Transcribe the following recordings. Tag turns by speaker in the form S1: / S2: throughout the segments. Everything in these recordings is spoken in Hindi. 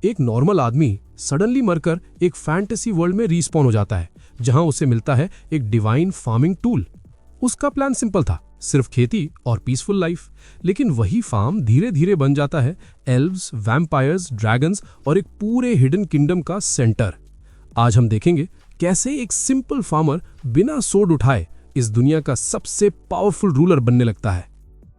S1: एक नॉर्मल आदमी सडनली मरकर एक फैंटेसी वर्ल्ड में रीस्पॉन हो जाता है, जहां उसे मिलता है एक डिवाइन फार्मिंग टूल। उसका प्लान सिंपल था, सिर्फ खेती और पीसफुल लाइफ। लेकिन वही फार्म धीरे धीरे बन जाता है एल्व्स, वैम्पायर्स, ड्रैगन्स और एक पूरे हिडन किंगडम का सेंटर। आज हम देखेंगे कैसे एक सिंपल फार्मर बिना सोड उठाए इस दुनिया का सबसे पावरफुल रूलर बनने लगता है।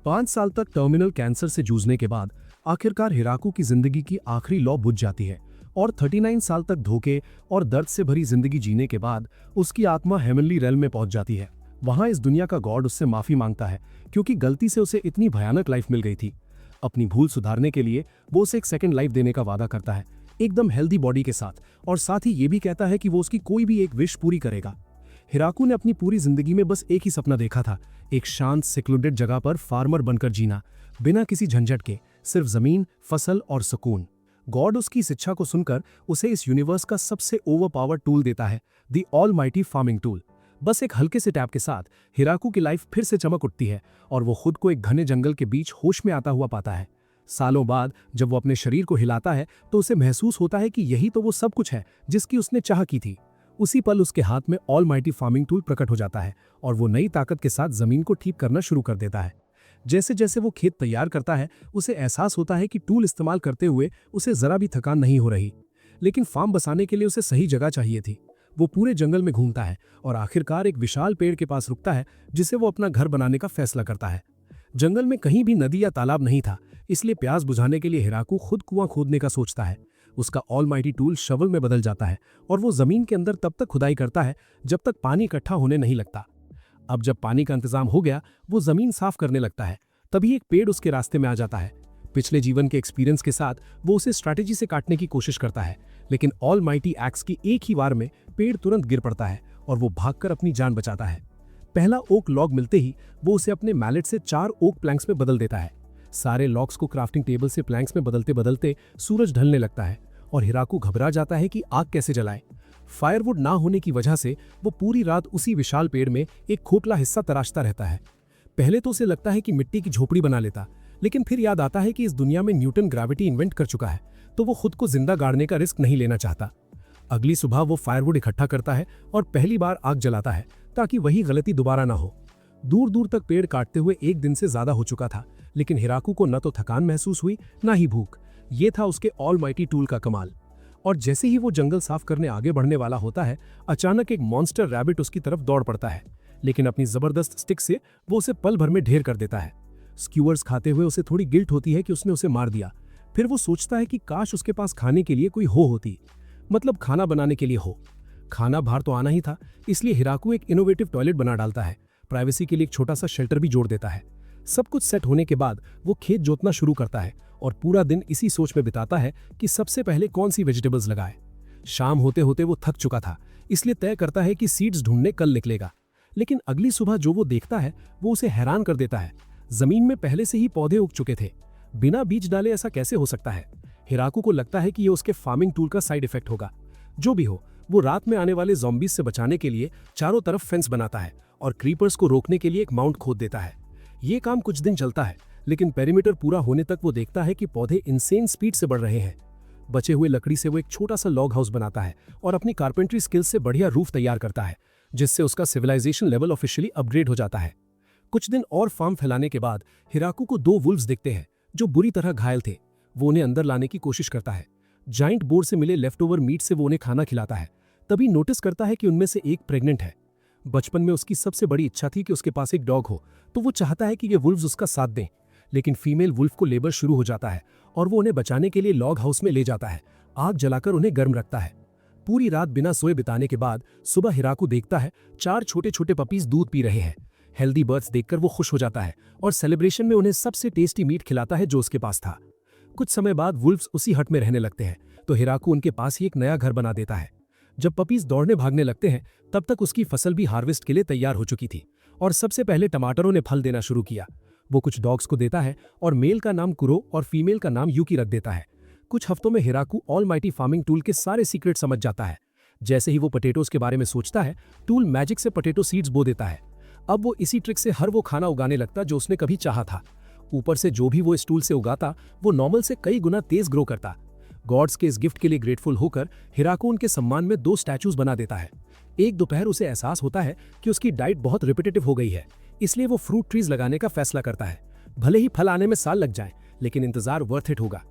S2: 5 साल तक टर्मिनल कैंसर से जूझने के बाद आखिरकार हिराकू की जिंदगी की आखिरी लौ बुझ जाती है और 39 साल तक धोखे और दर्द से भरी जिंदगी जीने के बाद उसकी आत्मा हेवनली रेल्म में पहुंच जाती है। वहां इस दुनिया का गॉड उससे माफी मांगता है क्योंकि गलती से उसे इतनी भयानक लाइफ मिल गई थी। अपनी भूल सुधारने के लिए वो उसे एक सेकंड लाइफ देने का वादा करता है, एकदम हेल्दी बॉडी के साथ, और साथ ही ये भी कहता है कि वो उसकी कोई भी एक विश पूरी करेगा। हिराकू ने अपनी पूरी जिंदगी में बस एक ही सपना देखा था, एक शांत सेक्लूडेड जगह पर फार्मर बनकर जीना, बिना किसी झंझट के, सिर्फ जमीन, फसल और सुकून। गॉड उसकी इस इच्छा को सुनकर उसे इस यूनिवर्स का सबसे ओवरपावर्ड टूल देता है, द ऑलमाइटी फार्मिंग टूल। बस एक हल्के से टैप के साथ हिराकू की लाइफ फिर से चमक उठती है और वो खुद को एक घने जंगल के बीच होश में आता हुआ पाता है। सालों बाद जब वो अपने शरीर को हिलाता है तो उसे महसूस होता है कि यही तो वो सब कुछ है जिसकी उसने चाह की थी। उसी पल उसके हाथ में ऑलमाइटी फार्मिंग टूल प्रकट हो जाता है और वो नई ताकत के साथ जमीन को ठीक करना शुरू कर देता है। जैसे जैसे वो खेत तैयार करता है उसे एहसास होता है कि टूल इस्तेमाल करते हुए उसे जरा भी थकान नहीं हो रही। लेकिन फार्म बसाने के लिए उसे सही जगह चाहिए थी। वो पूरे जंगल में घूमता है और आखिरकार एक विशाल पेड़ के पास रुकता है जिसे वो अपना घर बनाने का फैसला करता है। जंगल में कहीं भी नदी या तालाब नहीं था, इसलिए प्यास बुझाने के लिए हिराकू खुद कुआं खोदने का सोचता है। उसका ऑलमाइटी टूल शवल में बदल जाता है और वो जमीन के अंदर तब तक खुदाई करता है जब तक पानी इकट्ठा होने नहीं लगता। अब जब पानी का इंतजाम हो गया, वो जमीन साफ करने लगता है। तभी एक पेड़ उसके रास्ते में आ जाता है। पिछले जीवन के एक्सपीरियंस के साथ वो उसे स्ट्रैटेजी से काटने की कोशिश करता है, लेकिन ऑलमाइटी एक्स की एक ही वार में पेड़ तुरंत गिर पड़ता है और वो भागकर अपनी जान बचाता है। पहला ओक लॉग मिलते ही वो उसे अपने मैलेट से 4 ओक प्लैंक्स में बदल देता है। सारे लॉग्स को क्राफ्टिंग टेबल से प्लैंक्स में बदलते बदलते सूरज ढलने लगता है और हिराकू घबरा जाता है कि आग कैसे जलाए। फायरवुड ना होने की वजह से वो पूरी रात उसी विशाल पेड़ में एक खोखला हिस्सा तराशता रहता है। पहले तो उसे लगता है कि मिट्टी की झोपड़ी बना लेता, लेकिन फिर याद आता है कि इस दुनिया में न्यूटन ग्रेविटी इन्वेंट कर चुका है, तो वो खुद को जिंदा गाड़ने का रिस्क नहीं लेना चाहता। अगली सुबह वो फायरवुड इकट्ठा करता है और पहली बार आग जलाता है ताकि वही गलती दोबारा ना हो। दूर दूर तक पेड़ काटते हुए एक दिन से ज्यादा हो चुका था, लेकिन हिराकू को न तो थकान महसूस हुई न ही भूख। ये था उसके ऑलमाइटी टूल का कमाल। और जैसे ही वो जंगल साफ करने आगे बढ़ने वाला होता है, अचानक एक मॉन्स्टर रैबिट उसकी तरफ दौड़ पड़ता है, लेकिन अपनी जबरदस्त स्टिक से वो उसे पल भर में ढेर कर देता है। स्क्यूअर्स खाते हुए उसे थोड़ी गिल्ट होती है कि उसने उसे मार दिया। फिर वो सोचता है कि काश उसके पास खाने के लिए कोई होती, मतलब खाना बनाने के लिए हो। खाना बाहर तो आना ही था, इसलिए हिराकू एक इनोवेटिव टॉयलेट बना डालता है। प्राइवेसी के लिए एक छोटा सा शेल्टर भी जोड़ देता है। सब कुछ सेट होने के बाद वो खेत जोतना शुरू करता है और पूरा दिन इसी सोच में बिताता है कि सबसे पहले कौन सी वेजिटेबल्स लगाए। शाम होते होते वो थक चुका था, इसलिए तय करता है कि सीड्स ढूंढने कल निकलेगा। लेकिन अगली सुबह जो वो देखता है वो उसे हैरान कर देता है। जमीन में पहले से ही पौधे उग चुके थे। बिना बीज डाले ऐसा कैसे हो सकता है? हिराकू को लगता है कि ये उसके फार्मिंग टूल का साइड इफेक्ट होगा। जो भी हो, वो रात में आने वाले ज़ॉम्बीज से बचाने के लिए चारों तरफ फेंस बनाता है और क्रीपर्स को रोकने के लिए एक माउंट खोद देता है। ये काम कुछ दिन चलता है, लेकिन पेरीमीटर पूरा होने तक वो देखता है कि पौधे इनसेन स्पीड से बढ़ रहे हैं। बचे हुए लकड़ी से वो एक छोटा सा लॉग हाउस बनाता है और अपनी कारपेंट्री स्किल्स से बढ़िया रूफ तैयार करता है, जिससे उसका सिविलाइजेशन लेवल ऑफिशियली अपग्रेड हो जाता है। कुछ दिन और फार्म फैलाने के बाद हिराकू को 2 वुल्व्स दिखते हैं जो बुरी तरह घायल थे। वो उन्हें अंदर लाने की कोशिश करता है। जाइंट बोर से मिले लेफ्टओवर मीट से वो उन्हें खाना खिलाता है। तभी नोटिस करता है कि उनमें से एक प्रेग्नेंट है। बचपन में उसकी सबसे बड़ी इच्छा थी कि उसके पास एक डॉग हो, तो वो चाहता है कि ये वुल्व्स उसका साथ दें। लेकिन फीमेल वुल्फ को लेबर शुरू हो जाता है और वो उन्हें बचाने के लिए लॉग हाउस में ले जाता है। आग जलाकर उन्हें गर्म रखता है। पूरी रात बिना सोए बिताने के बाद सुबह हिराकू देखता है 4 छोटे छोटे पपीज दूध पी रहे हैं। हेल्दी बर्ड्स देखकर वो खुश हो जाता है और सेलिब्रेशन में उन्हें सबसे टेस्टी मीट खिलाता है जो उसके पास था। कुछ समय बाद वुल्व्स उसी हट में रहने लगते हैं, तो हिराकू उनके पास ही एक नया घर बना देता है। जब पपीज दौड़ने भागने लगते हैं, तब तक उसकी फसल भी हार्वेस्ट के लिए तैयार हो चुकी थी और सबसे पहले टमाटरों ने फल देना शुरू किया। वो कुछ डॉग्स को देता है और मेल का नाम कुरो और फीमेल का नाम यूकी रख देता है। कुछ हफ्तों में हिराकू ऑलमाइटी फार्मिंग टूल के सारे सीक्रेट समझ जाता है। जैसे ही वो पोटैटोज के बारे में सोचता है, टूल मैजिक से पोटैटो सीड्स बो देता है। अब वो इसी ट्रिक से हर वो खाना उगाने लगता जो उसने कभी चाहा था। ऊपर से जो भी वो इस टूल से उगाता वो नॉर्मल से कई गुना तेज ग्रो करता। गॉड्स के इस गिफ्ट के लिए ग्रेटफुल होकर हिराको उनके सम्मान में 2 स्टैचूज बना देता है। एक दोपहर उसे एहसास होता है कि उसकी डाइट बहुत रिपीटेटिव हो गई है, इसलिए वो फ्रूट ट्रीज लगाने का फैसला करता है। भले ही फल आने में साल लग जाए, लेकिन इंतजार वर्थ इट होगा।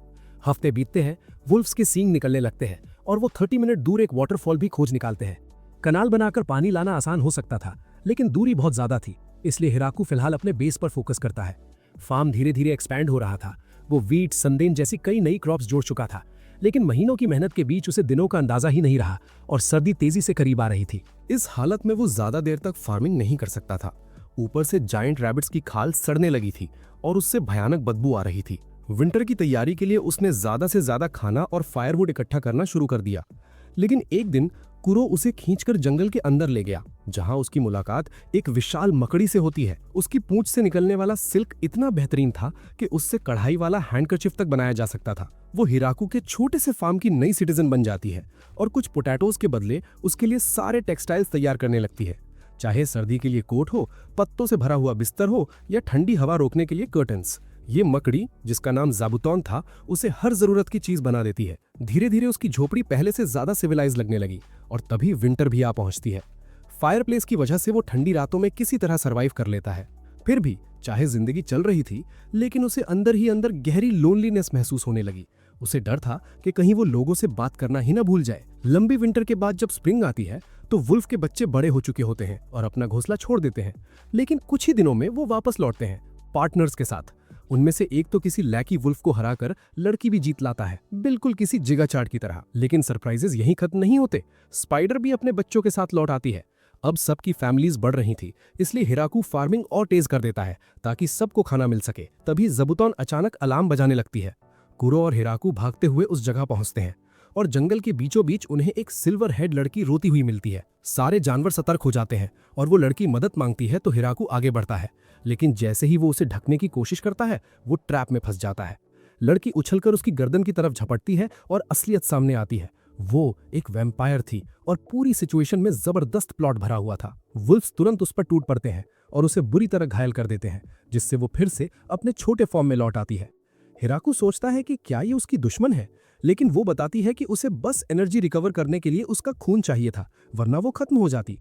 S2: हफ्ते बीतते हैं, वुल्फ्स के सींग निकलने लगते हैं और वो 30 मिनट दूर एक वाटरफॉल भी खोज निकालते हैं। कनाल बनाकर पानी लाना आसान हो सकता था, लेकिन दूरी बहुत ज्यादा थी, इसलिए हिराकू फिलहाल अपने बेस पर फोकस करता है। फार्म धीरे धीरे एक्सपैंड हो रहा था। वो वीट, संदेन जैसी कई नई क्रॉप्स जोड़ चुका था, लेकिन महीनों की मेहनत के बीच उसे दिनों का अंदाजा ही नहीं रहा और सर्दी तेजी से करीब आ रही थी।
S3: इस हालत में वो ज्यादा देर तक फार्मिंग नहीं कर सकता था। ऊपर से जायंट रैबिट्स की खाल सड़ने लगी थी और उससे भयानक बदबू आ रही थी। विंटर की तैयारी के लिए उसने ज्यादा से ज्यादा खाना और फायरवुड इकट्ठा करना शुरू कर दिया, लेकिन एक दिन कुरो उसे खींचकर जंगल के अंदर ले गया, जहां उसकी मुलाकात एक विशाल मकड़ी से होती है। उसकी पूंछ से निकलने वाला सिल्क इतना बेहतरीन था कि उससे कढ़ाई वाला हैंडकरचिफ तक बनाया जा सकता था। वो हिराकू के छोटे से फार्म की नई सिटीजन बन जाती है और कुछ पोटैटोज के बदले उसके लिए सारे टेक्सटाइल्स तैयार करने लगती है, चाहे सर्दी के लिए कोट हो, पत्तों से भरा हुआ बिस्तर हो या ठंडी हवा रोकने के लिए कर्टन्स। ये मकड़ी, जिसका नाम ज़ाबुतौन था, उसे हर जरूरत की चीज बना देती है। धीरे धीरे उसकी झोपड़ी पहले से ज्यादा सिविलाइज लगने लगी और तभी विंटर भी आ पहुंचती है। फायरप्लेस की वजह से वो ठंडी रातों में किसी तरह सरवाइव कर लेता है। फिर भी चाहे जिंदगी चल रही थी, लेकिन उसे अंदर ही अंदर गहरी लोनलीनेस महसूस होने लगी। उसे डर था कि कहीं वो लोगों से बात करना ही ना भूल जाए। लंबी विंटर के बाद जब स्प्रिंग आती है तो वुल्फ के बच्चे बड़े हो चुके होते हैं और अपना घोंसला छोड़ देते हैं, लेकिन कुछ ही दिनों में वो वापस लौटते हैं पार्टनर्स के साथ। उनमें से एक तो किसी लैकी वुल्फ को हराकर लड़की भी जीत लाता है, बिल्कुल किसी जिगा चाट की तरह। लेकिन सरप्राइजेस यहीं खत्म नहीं होते। स्पाइडर भी अपने बच्चों के साथ लौट आती है। अब सबकी फैमिलीज बढ़ रही थी, इसलिए हिराकू फार्मिंग और तेज कर देता है ताकि सबको खाना मिल सके। तभी ज़ाबुतौन अचानक अलार्म बजाने लगती है। कुरो और हिराकू भागते हुए उस जगह पहुंचते हैं और जंगल के बीचों बीच उन्हें एक सिल्वर हेड लड़की रोती हुई मिलती है। सारे जानवर सतर्क हो जाते हैं और वो लड़की मदद मांगती है तो हिराकू आगे बढ़ता है, लेकिन जैसे ही वो उसे ढकने की कोशिश करता है, वो ट्रैप में फंस जाता है। लड़की उछलकर उसकी गर्दन की तरफ झपटती है और असलियत सामने आती है। वो एक वैम्पायर थी और पूरी सिचुएशन में जबरदस्त प्लॉट भरा हुआ था। वुल्फ्स तुरंत उस पर टूट पड़ते हैं और उसे बुरी तरह घायल कर देते हैं, जिससे वो फिर से अपने छोटे फॉर्म में लौट आती है। हिराकू सोचता है कि क्या ये उसकी दुश्मन है, लेकिन वो बताती है कि उसे बस एनर्जी रिकवर करने के लिए उसका खून चाहिए था, वरना वो खत्म हो जाती।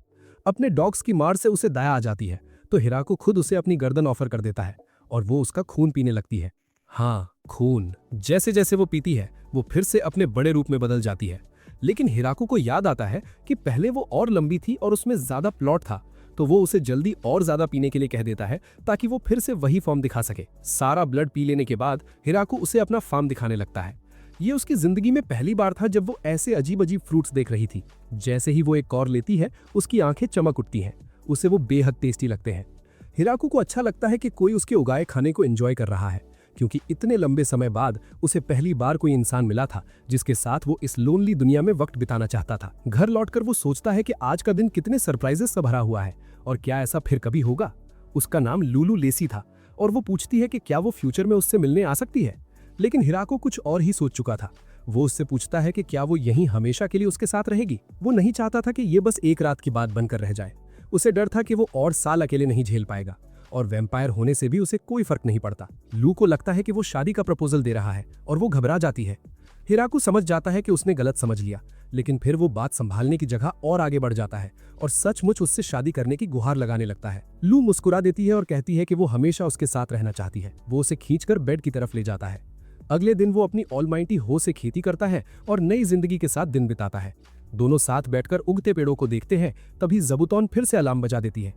S3: अपने डॉग्स की मार से उसे दया आ जाती है, तो हिराकू खुद उसे अपनी गर्दन ऑफर कर देता है और वो उसका खून पीने लगती है। हाँ, खून। जैसे जैसे वो पीती है, वो फिर से अपने बड़े रूप में बदल जाती है। लेकिन हिराकू को याद आता है कि पहले वो और लंबी थी और उसमें ज्यादा प्लॉट था, तो वो उसे जल्दी और ज्यादा पीने के लिए कह देता है ताकि वो फिर से वही फॉर्म दिखा सके। सारा ब्लड पी लेने के बाद हिराकू उसे अपना फार्म दिखाने लगता है। ये उसकी जिंदगी में पहली बार था जब वो ऐसे अजीब अजीब फ्रूट्स देख रही थी। जैसे ही वो एक कौर लेती है, उसकी आंखें चमक उठती हैं। उसे वो बेहद टेस्टी लगते हैं। हिराकू को अच्छा लगता है कि कोई उसके उगाए खाने को एंजॉय कर रहा है, क्योंकि इतने लंबे समय बाद उसे पहली बार कोई इंसान मिला था जिसके साथ वो इस लोनली दुनिया में वक्त बिताना चाहता था। घर लौटकर वो सोचता है कि आज का दिन कितने सरप्राइजेस से भरा हुआ है और क्या ऐसा फिर कभी होगा। उसका नाम लूलू लेसी था और वो पूछती है कि क्या वो फ्यूचर में उससे मिलने आ सकती है, लेकिन हिराको कुछ और ही सोच चुका था। वो उससे पूछता है कि क्या वो यहीं हमेशा के लिए उसके साथ रहेगी। वो नहीं चाहता था कि ये बस एक रात की बात बनकर रह जाए। उसे डर था कि वो और साल अकेले नहीं झेल पाएगा और वैम्पायर होने से भी उसे कोई फर्क नहीं पड़ता। लू को लगता है कि वो शादी का प्रपोजल दे रहा है और वो घबरा जाती है। हिराकू समझ जाता है कि उसने गलत समझ लिया, लेकिन फिर वो बात संभालने की जगह और आगे बढ़ जाता है और सचमुच उससे शादी करने की गुहार लगाने लगता है। लू मुस्कुरा देती है और कहती है कि वो हमेशा उसके साथ रहना चाहती है। वो उसे खींचकर बेड की तरफ ले जाता है। अगले दिन वो अपनी ऑलमाइटी हो से खेती करता है और नई जिंदगी के साथ दिन बिताता है। दोनों साथ बैठकर उगते पेड़ों को देखते हैं। तभी ज़ाबुतौन फिर से अलार्म बजा देती है।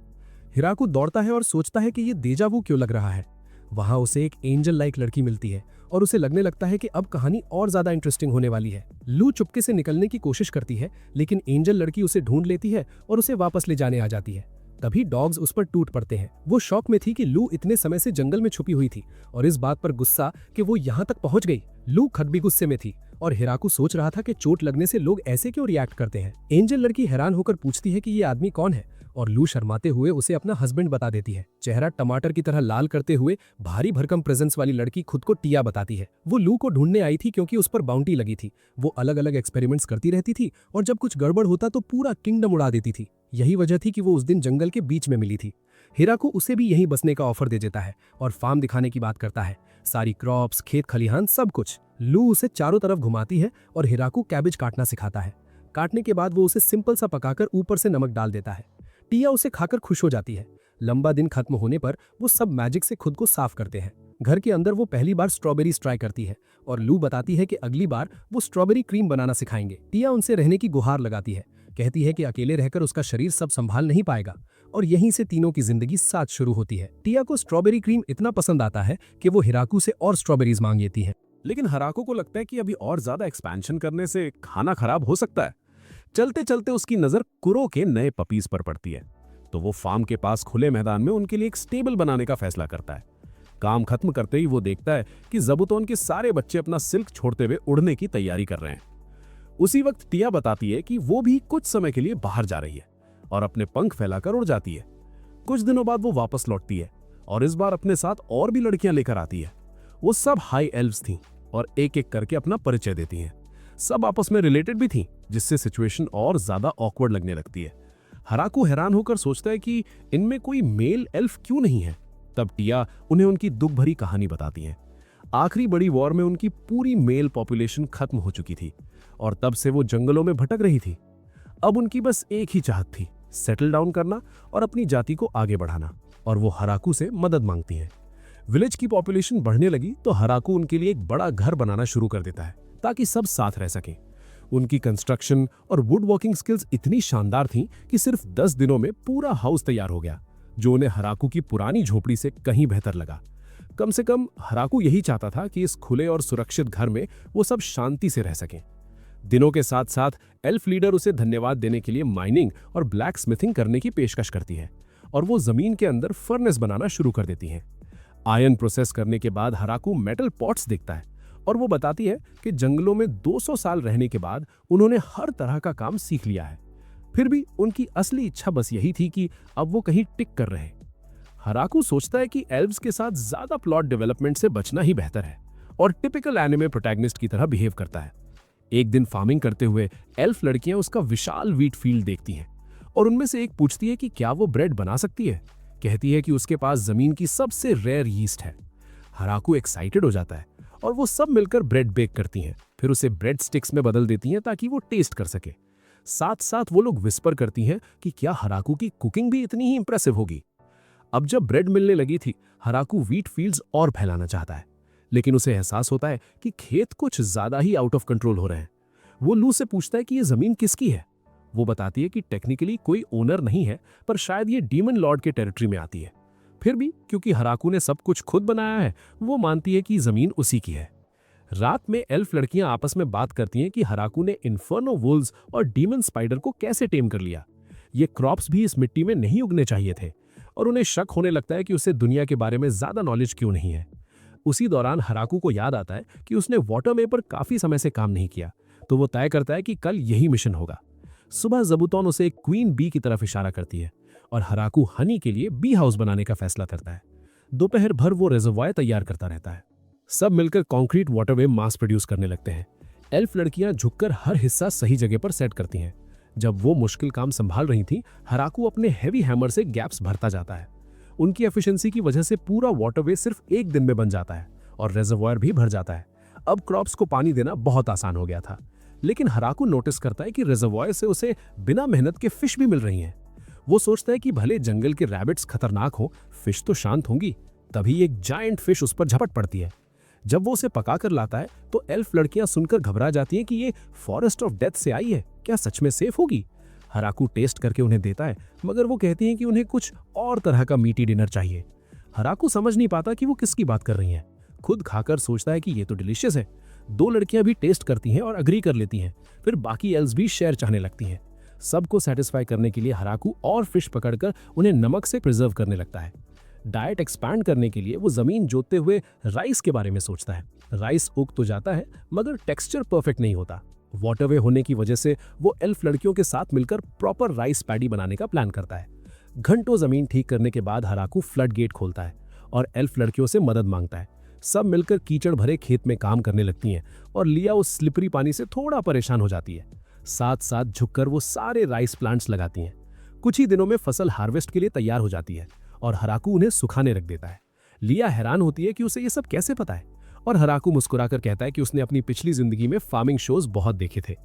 S3: हिराकू दौड़ता है और सोचता है कि ये डेजा वू क्यों लग रहा है। वहां उसे एक एंजल लाइक लड़की मिलती है और उसे लगने लगता है कि अब कहानी और ज्यादा इंटरेस्टिंग होने वाली है। लू चुपके से निकलने की कोशिश करती है, लेकिन एंजल लड़की उसे ढूंढ लेती है और उसे वापस ले जाने आ जाती है। तभी डॉग्स उस पर टूट पड़ते हैं। वो शौक में थी कि लू इतने समय से जंगल में छुपी हुई थी और इस बात पर गुस्सा कि वो यहाँ तक पहुंच गई। लू खुद भी गुस्से में थी और हिराकू सोच रहा था कि चोट लगने से लोग ऐसे क्यों रिएक्ट करते हैं। एंजल लड़की हैरान होकर पूछती है कि ये आदमी कौन है और लू शर्माते हुए उसे अपना हस्बैंड बता देती है। चेहरा टमाटर की तरह लाल करते हुए भारी भरकम प्रेजेंस वाली लड़की खुद को टिया बताती है। वो लू को ढूंढने आई थी क्योंकि उस पर बाउंटी लगी थी। वो अलग अलग एक्सपेरिमेंट्स करती रहती थी और जब कुछ गड़बड़ होता तो पूरा किंगडम उड़ा देती थी। यही वजह थी कि वो उस दिन जंगल के बीच में मिली थी। हिराकू उसे भी यहीं बसने का ऑफर दे देता है और फार्म दिखाने की बात करता है।
S2: सारी क्रॉप्स, खेत खलिहान, सब कुछ। लू उसे चारों तरफ घुमाती है और हिराकू कैबेज काटना सिखाता है। काटने के बाद वो उसे सिंपल सा पकाकर ऊपर से नमक डाल देता है। टिया उसे खाकर खुश हो जाती है। लंबा दिन खत्म होने पर वो सब मैजिक से खुद को साफ करते हैं। घर के अंदर वो पहली बार स्ट्रॉबेरीज ट्राई करती है और लू बताती है कि अगली बार वो स्ट्रॉबेरी क्रीम बनाना सिखाएंगे। टिया उनसे रहने की गुहार लगाती है, कहती है कि अकेले रहकर उसका शरीर सब संभाल नहीं पाएगा, और यहीं से तीनों की जिंदगी साथ शुरू होती है। टिया को स्ट्रॉबेरी क्रीम इतना पसंद आता है कि वो हिराकू से और स्ट्रॉबेरीज मांग लेती है।
S4: लेकिन हराको को लगता है कि अभी और ज्यादा एक्सपेंशन करने से खाना खराब हो सकता है। चलते चलते उसकी नजर कुरो के नए पपीज पर पड़ती है, तो वो फार्म के पास खुले मैदान में उनके लिए एक स्टेबल बनाने का फैसला करता है। काम खत्म करते ही वो देखता है कि ज़बूतोन के सारे बच्चे अपना सिल्क छोड़ते हुए उड़ने की तैयारी कर रहे हैं। उसी वक्त टिया बताती है कि वो भी कुछ समय के लिए बाहर जा रही है और अपने पंख फैलाकर उड़ जाती है। कुछ दिनों बाद वो वापस लौटती है और इस बार अपने साथ और भी लड़कियां लेकर आती है। वो सब हाई एल्व्स थीं और एक एक करके अपना परिचय देती हैं। सब आपस में रिलेटेड भी थीं, जिससे सिचुएशन और ज्यादा ऑकवर्ड लगने लगती है। हराकू हैरान होकर सोचता है कि इनमें कोई मेल एल्फ क्यों नहीं है। तब टिया उन्हें उनकी दुख भरी कहानी बताती है। आखिरी बड़ी वॉर में उनकी पूरी मेल पॉपुलेशन खत्म हो चुकी थी और तब से वो जंगलों में भटक रही थी। अब उनकी बस एक ही चाहत थी, सेटल डाउन करना और अपनी जाति को आगे बढ़ाना, और वो हराकू से मदद मांगती हैं। विलेज की पॉपुलेशन बढ़ने लगी तो हराकू उनके लिए एक बड़ा घर बनाना शुरू कर देता है ताकि सब साथ रह सकें। उनकी कंस्ट्रक्शन और वुड वॉकिंग स्किल्स इतनी शानदार थीं कि सिर्फ 10 दिनों में पूरा हाउस तैयार हो गया, जो उन्हें हराकू की पुरानी झोपड़ी से कहीं बेहतर लगा। कम से कम हराकू यही चाहता था कि इस खुले और सुरक्षित घर में वो सब शांति से रह सकें। दिनों के साथ साथ एल्फ लीडर उसे धन्यवाद देने के लिए माइनिंग और ब्लैक स्मिथिंग करने की पेशकश करती है और वो जमीन के अंदर फर्नेस बनाना शुरू कर देती हैं। आयरन प्रोसेस करने के बाद हराकू मेटल पॉट्स देखता है और वो बताती है कि जंगलों में 200 साल रहने के बाद उन्होंने हर तरह का काम सीख लिया है। फिर भी उनकी असली इच्छा बस यही थी कि अब वो कहीं टिक कर रहे। हराकू सोचता है कि एल्व्स के साथ ज्यादा प्लॉट डेवलपमेंट से बचना ही बेहतर है और टिपिकल एनिमे प्रोटैगनिस्ट की तरह बिहेव करता है। एक दिन फार्मिंग करते हुए एल्फ लड़कियां उसका विशाल व्हीट फील्ड देखती हैं और उनमें से एक पूछती है कि क्या वो ब्रेड बना सकती है। कहती है कि उसके पास जमीन की सबसे रेयर यीस्ट है। हराकू एक्साइटेड हो जाता है और वो सब मिलकर ब्रेड बेक करती हैं, फिर उसे ब्रेड स्टिक्स में बदल देती हैं ताकि वो टेस्ट कर सके। साथ साथ वो लोग विस्पर करती हैं कि क्या हराकू की कुकिंग भी इतनी ही इंप्रेसिव होगी। अब जब ब्रेड मिलने लगी थी, हराकू व्हीट फील्ड्स और फैलाना चाहता है, लेकिन उसे एहसास होता है कि खेत कुछ ज्यादा ही आउट ऑफ कंट्रोल हो रहे हैं। वो लू से पूछता है कि ये जमीन किसकी है। वो बताती है कि टेक्निकली कोई ओनर नहीं है, पर शायद ये डीमन लॉर्ड के टेरिटरी में आती है। फिर भी क्योंकि हराकू ने सब कुछ खुद बनाया है, वो मानती है कि जमीन उसी की है। रात में एल्फ लड़कियां आपस में बात करती हैं कि हराकू ने इन्फर्नो वुल्व्स और डीमन स्पाइडर को कैसे टेम कर लिया। ये क्रॉप्स भी इस मिट्टी में नहीं उगने चाहिए थे और उन्हें शक होने लगता है कि उसे दुनिया के बारे में ज्यादा नॉलेज क्यों नहीं है। उसी दौरान हराकू को याद आता है कि उसने वाटर में पर काफी समय से काम नहीं किया, तो वो तय करता है कि कल यही मिशन होगा। सुबह ज़बूतोन उसे एक क्वीन बी की तरफ इशारा करती है और हराकू हनी के लिए बी हाउस बनाने का फैसला करता है। दोपहर भर वो रिजर्वायर तैयार करता रहता है। सब मिलकर कंक्रीट वाटरवे मास प्रोड्यूस करने लगते हैं। एल्फ लड़कियां झुककर हर हिस्सा सही जगह पर सेट करती हैं। जब वो मुश्किल काम संभाल रही थी, हराकू अपने हैवी हैमर से गैप्स भरता जाता है। उनकी एफिशिएंसी की वजह से पूरा वाटरवे सिर्फ एक दिन में बन जाता है और रिजर्वायर भी भर जाता है। अब क्रॉप्स को पानी देना बहुत आसान हो गया था, लेकिन हराकू नोटिस करता है कि रिजर्वायर से उसे बिना मेहनत के फिश भी मिल रही हैं। वो सोचता है कि भले जंगल के रैबिट्स खतरनाक हो, फिश तो शांत होंगी। तभी एक जायंट फिश उस पर झपट पड़ती है। जब वो उसे पका कर लाता है तो एल्फ लड़कियां सुनकर घबरा जाती हैं कि ये फॉरेस्ट ऑफ डेथ से आई है, क्या सच में सेफ होगी। हराकू टेस्ट करके उन्हें देता है, मगर वो कहती हैं कि उन्हें कुछ और तरह का मीठी डिनर चाहिए। हराकू समझ नहीं पाता कि वो किसकी बात कर रही हैं। खुद खाकर सोचता है कि ये तो डिलीशियस है। 2 लड़कियां भी टेस्ट करती हैं और अग्री कर लेती हैं। फिर बाकी एल्स भी शेयर चाहने लगती हैं। सबको सेटिस्फाई करने के लिए हराकू और फिश पकड़कर उन्हें नमक से प्रिजर्व करने लगता है। डाइट एक्सपैंड करने के लिए वो जमीन जोतते हुए राइस के बारे में सोचता है। राइस उग तो जाता है, मगर टेक्सचर परफेक्ट नहीं होता। वाटरवे होने की वजह से वो एल्फ लड़कियों के साथ मिलकर प्रॉपर राइस पैडी बनाने का प्लान करता है। घंटों जमीन ठीक करने के बाद हराकू फ्लड गेट खोलता है और एल्फ लड़कियों से मदद मांगता है। सब मिलकर कीचड़ भरे खेत में काम करने लगती हैं और लिया उस स्लिपरी पानी से थोड़ा परेशान हो जाती है। साथ साथ झुककर वो सारे राइस प्लांट्स लगाती हैं। कुछ ही दिनों में फसल हार्वेस्ट के लिए तैयार हो जाती है और हराकू उन्हें सुखाने रख देता है। लिया हैरान होती है कि उसे ये सब कैसे पता है, और हराकू मुस्कुराकर कहता है कि उसने अपनी पिछली जिंदगी में फार्मिंग शोज बहुत देखे थे।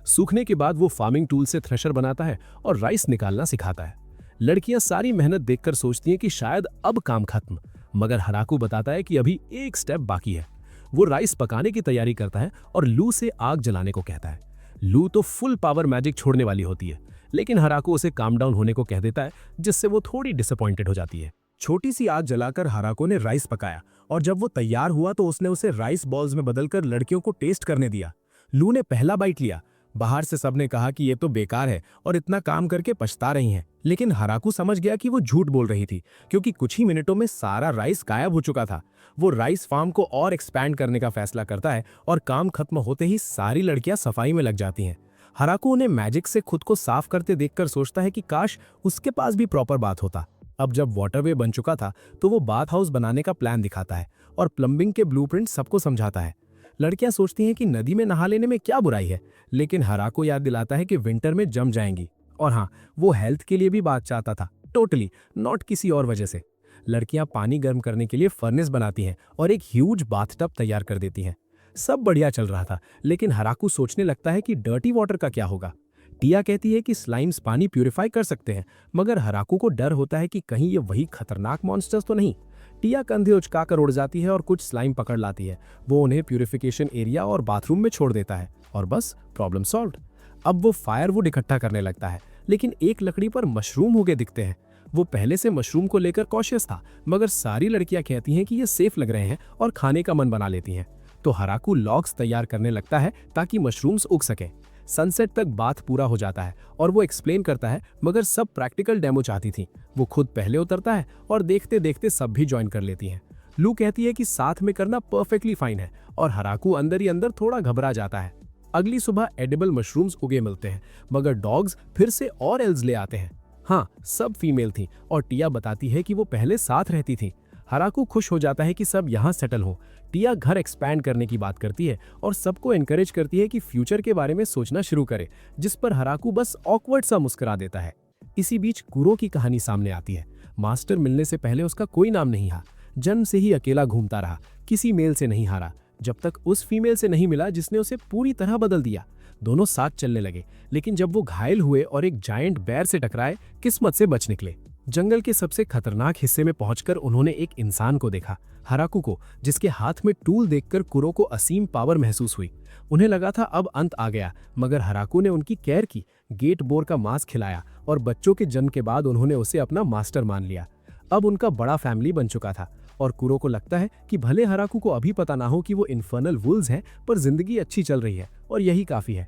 S4: सूखने के बाद वो फार्मिंग टूल से थ्रेशर बनाता है और राइस निकालना सिखाता है। लड़कियां सारी मेहनत देखकर सोचती हैं कि शायद अब काम खत्म, मगर हराकू बताता है कि अभी एक स्टेप बाकी है। वो राइस पकाने की तैयारी करता है और लू से आग जलाने को कहता है। लू तो फुल पावर मैजिक छोड़ने वाली होती है, लेकिन हराकू उसे काम डाउन होने को कह देता है, जिससे वो थोड़ी डिसअपॉइंटेड हो जाती है।
S2: छोटी सी आग जलाकर हराको ने राइस पकाया और जब वो तैयार हुआ तो उसने उसे राइस बॉल्स में बदलकर लड़कियों को टेस्ट करने दिया। लू ने पहला बाइट लिया। बाहर से सबने कहा कि ये तो बेकार है और इतना काम करके पछता रही हैं, लेकिन हराकू समझ गया कि वो झूठ बोल रही थी, क्योंकि कुछ ही मिनटों में सारा राइस गायब हो चुका था। वो राइस फार्म को और एक्सपैंड करने का फैसला करता है और काम खत्म होते ही सारी लड़कियां सफाई में लग जाती हैं। हराकू उन्हें मैजिक से खुद को साफ करते देखकर सोचता है कि काश उसके पास भी प्रॉपर बात होता। अब जब वाटरवे बन चुका था तो वो बाथ हाउस बनाने का प्लान दिखाता है और प्लम्बिंग के ब्लूप्रिंट सबको समझाता है। लड़कियां सोचती हैं कि नदी में नहा लेने में क्या बुराई है, लेकिन हराको याद दिलाता है कि विंटर में जम जाएंगी। और हाँ, वो हेल्थ के लिए भी बात चाहता था, टोटली नॉट किसी और वजह से। लड़कियां पानी गर्म करने के लिए फर्नेस बनाती हैं और एक ह्यूज बाथटब तैयार कर देती हैं। सब बढ़िया चल रहा था, लेकिन हराकू सोचने लगता है कि डर्टी वाटर का क्या होगा। टिया कहती है कि स्लाइम्स पानी प्यूरिफाई कर सकते हैं, मगर हराकू को डर होता है कि कहीं ये वही खतरनाक मॉन्स्टर्स तो नहीं। टिया कंधे उचकाकर उड़ जाती है और कुछ स्लाइम पकड़ लाती है। वो उन्हें प्यूरिफिकेशन एरिया और बाथरूम में छोड़ देता है और बस प्रॉब्लम सॉल्व्ड। अब वो फायरवुड इकट्ठा करने लगता है, लेकिन एक लकड़ी पर मशरूम उगे दिखते हैं। वो पहले से मशरूम को लेकर कॉशियस था, मगर सारी लड़कियां कहती हैं कि ये सेफ लग रहे हैं और खाने का मन बना लेती हैं। तो हराकू लॉग्स तैयार करने लगता है ताकि मशरूम्स उग सके। सनसेट तक बात पूरा हो जाता है और वो एक्सप्लेन करता है, मगर सब प्रैक्टिकल डेमो चाहती थी। वो खुद पहले उतरता है और देखते देखते सब भी ज्वाइन कर लेती हैं। लू कहती है कि साथ में करना परफेक्टली फाइन है और हराकू अंदर ही अंदर थोड़ा घबरा जाता है। अगली सुबह एडिबल मशरूम्स उगे मिलते हैं, मगर डॉग्स फिर से और एल्स ले आते हैं। हाँ, सब फीमेल थी और टिया बताती है कि वो पहले साथ रहती थी। हराकू खुश हो जाता है कि सब यहाँ सेटल हो। टिया घर एक्सपैंड करने की बात करती है और सबको एनकरेज करती है कि फ्यूचर के बारे में सोचना शुरू करे, जिस पर हराकू बस ऑकवर्ड सा मुस्कुरा देता है। इसी बीच कुरो की कहानी सामने आती है। मास्टर मिलने से पहले उसका कोई नाम नहीं था। जन्म से ही अकेला घूमता रहा, किसी मेल से नहीं हारा, जब तक उस फीमेल से नहीं मिला जिसने उसे पूरी तरह बदल दिया। दोनों साथ चलने लगे, लेकिन जब वो घायल हुए और एक जायंट बेर से टकराए, किस्मत से बच निकले। जंगल के सबसे खतरनाक हिस्से में पहुंचकर उन्होंने एक इंसान को देखा, हराकू को, जिसके हाथ में टूल देखकर कुरो को असीम पावर महसूस हुई। उन्हें लगा था अब अंत आ गया, मगर हराकू ने उनकी केयर की, गेट बोर का मांस खिलाया और बच्चों के जन्म के बाद उन्होंने उसे अपना मास्टर मान लिया। अब उनका बड़ा फैमिली बन चुका था और कुरो को लगता है कि भले हराकू को अभी पता ना हो कि वो इन्फर्नल वुल्व्स हैं, पर जिंदगी अच्छी चल रही है और यही काफी है।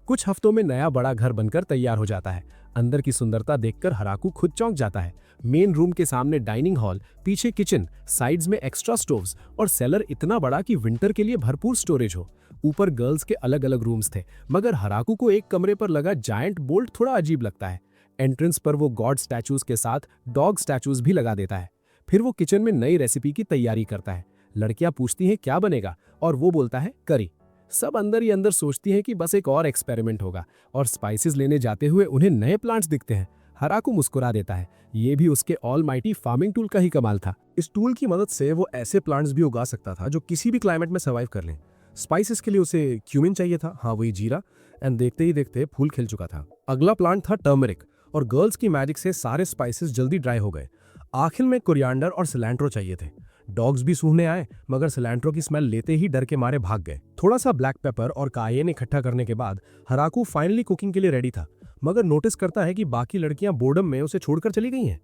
S2: कुछ हफ्तों में नया बड़ा घर बनकर तैयार हो जाता है। अंदर की सुंदरता देखकर हराकू खुद चौंक जाता है। मेन रूम के सामने डाइनिंग हॉल, पीछे किचन, साइड्स में एक्स्ट्रा स्टोव्स और सेलर इतना बड़ा कि विंटर के लिए भरपूर स्टोरेज हो। ऊपर गर्ल्स के अलग अलग रूम्स थे, मगर हराकू को एक कमरे पर लगा जायंट बोल्ट थोड़ा अजीब लगता है। एंट्रेंस पर वो गॉड स्टैचूज के साथ डॉग स्टैचूज भी लगा देता है। फिर वो किचन में नई रेसिपी की तैयारी करता है। लड़कियां पूछती हैं क्या बनेगा और वो बोलता है करी। सब अंदर ही अंदर सोचती हैं कि बस एक और एक्सपेरिमेंट होगा, और स्पाइसेस लेने जाते हुए उन्हें नए प्लांट्स दिखते हैं। हराकू मुस्कुरा देता है, ये भी उसके ऑलमाइटी फार्मिंग टूल का ही कमाल था।
S3: इस टूल की मदद से वो ऐसे प्लांट्स भी उगा सकता था जो किसी भी क्लाइमेट में सर्वाइव कर लें। स्पाइसेस के लिए उसे क्यूमिन चाहिए था, हाँ वही जीरा, एंड देखते ही देखते फूल खिल चुका था। अगला प्लांट था टर्मरिक, और गर्ल्स की मैजिक से सारे स्पाइसेस जल्दी ड्राई हो गए। आखिर में कोरिएंडर और सिलेंट्रो चाहिए थे। डॉग्स भी सूंघने आए, मगर सिलेंट्रो की स्मेल लेते ही डर के मारे भाग गए। थोड़ा सा ब्लैक पेपर और कायेन इकट्ठा करने के बाद हराकू फाइनली कुकिंग के लिए रेडी था, मगर नोटिस करता है कि बाकी लड़कियां बोर्डम में उसे छोड़कर चली गई हैं।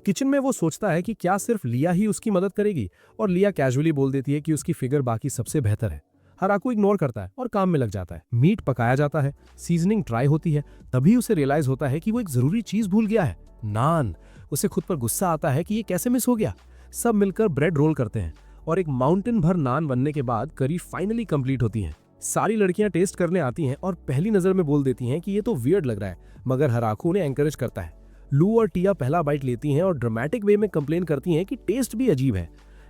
S3: किचन में वो सोचता है कि क्या सिर्फ लिया ही उसकी मदद करेगी, और लिया कैजुअली बोल देती है कि उसकी फिगर बाकी सबसे बेहतर है। हराकू इग्नोर करता है और काम में लग जाता है। मीट पकाया जाता है, सीजनिंग ट्राई होती है, तभी उसे रियलाइज होता है कि वो एक जरूरी चीज भूल गया है, नान। उसे खुद पर गुस्सा आता है कि ये कैसे मिस हो गया। सब मिलकर ब्रेड रोल करते हैं और एक माउंटेन भर नान बनने के बाद करी फाइनली कंप्लीट होती है। सारी लड़कियां टेस्ट करने आती हैं और पहली नजर में बोल देती हैं कि ये तो वियर्ड लग रहा है, मगर हराकू उन्हें एंकरेज करता है। लू और टिया पहला बाइट लेती हैं और ड्रामेटिक वे में कंप्लेन करती हैं कि टेस्ट भी अजीब है,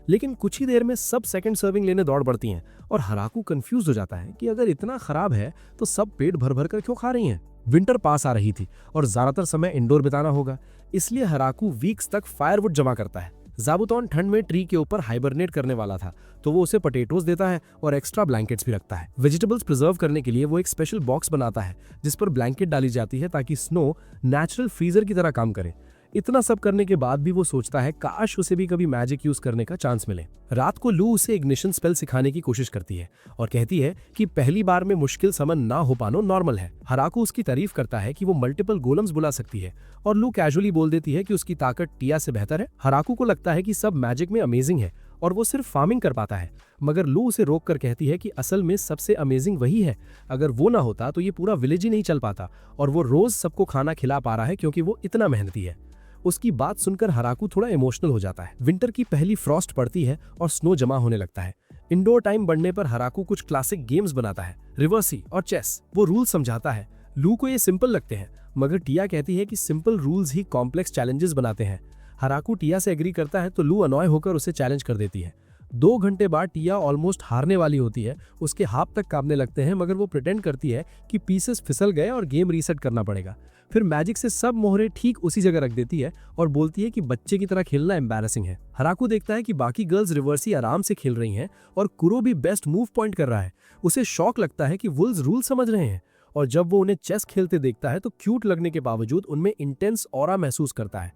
S3: लेकिन कुछ ही देर में सब सेकंड सर्विंग लेने दौड़ पड़ती हैं और हराकू कंफ्यूज हो जाता है कि अगर इतना खराब है तो सब पेट भर भर कर क्यों खा रही हैं। विंटर पास आ रही थी और ज्यादातर समय इंडोर बिताना होगा, इसलिए हराकू वीक्स तक फायरवुड जमा करता है। ज़ाबुतोन ठंड में ट्री के ऊपर हाइबरनेट करने वाला था, तो वो उसे पोटैटोज देता है और एक्स्ट्रा ब्लैंकेट्स भी रखता है। वेजिटेबल्स प्रिजर्व करने के लिए वो एक स्पेशल बॉक्स बनाता है जिस पर ब्लैंकेट डाली जाती है ताकि स्नो नेचुरल फ्रीजर की तरह काम करे। इतना सब करने के बाद भी वो सोचता है काश उसे भी कभी मैजिक यूज करने का चांस मिले। रात को लू उसे इग्निशन स्पेल सिखाने की कोशिश करती है और कहती है कि पहली बार में मुश्किल समन ना हो पाना नॉर्मल है। हराकू उसकी तारीफ करता है कि वो मल्टीपल गोलम्स बुला सकती है और लू कैजुअली बोल देती है कि उसकी ताकत टिया से बेहतर है। हराकू को लगता है कि सब मैजिक में अमेजिंग है और वो सिर्फ फार्मिंग कर पाता है, मगर लू उसे रोक कर कहती है कि असल में सबसे अमेजिंग वही है। अगर वो ना होता तो ये पूरा विलेज ही नहीं चल पाता और वो रोज सबको खाना खिला पा रहा है क्योंकि वो इतना मेहनती है। उसकी बात सुनकर हराकू थोड़ा इमोशनल हो जाता है। विंटर की पहली फ्रॉस्ट पड़ती है और स्नो जमा होने लगता है। इंडोर टाइम बढ़ने पर हराकू कुछ क्लासिक गेम्स बनाता है, रिवर्सी और चेस। वो रूल समझाता है। लू को ये सिंपल लगते हैं, मगर टिया कहती है कि सिंपल रूल्स ही कॉम्प्लेक्स चैलेंजेस बनाते हैं। हराकू टिया से एग्री करता है तो लू अनॉय होकर उसे चैलेंज कर देती है। 2 घंटे बाद टिया ऑलमोस्ट हारने वाली होती है। उसके हाथ तक कांपने लगते हैं, मगर वो प्रिटेंड करती है कि पीसेस फिसल गए और गेम रीसेट करना पड़ेगा। फिर मैजिक से सब मोहरे ठीक उसी जगह रख देती है और बोलती है कि बच्चे की तरह खेलना एम्बैरेसिंग है। हराकू देखता है कि बाकी गर्ल्स रिवर्सी आराम से खेल रही हैं और कुरो भी बेस्ट मूव पॉइंट कर रहा है। उसे शौक लगता है कि वुल्स रूल समझ रहे हैं और जब वो उन्हें चेस खेलते देखता है तो क्यूट लगने के बावजूद उनमें इंटेंस ऑरा महसूस करता है।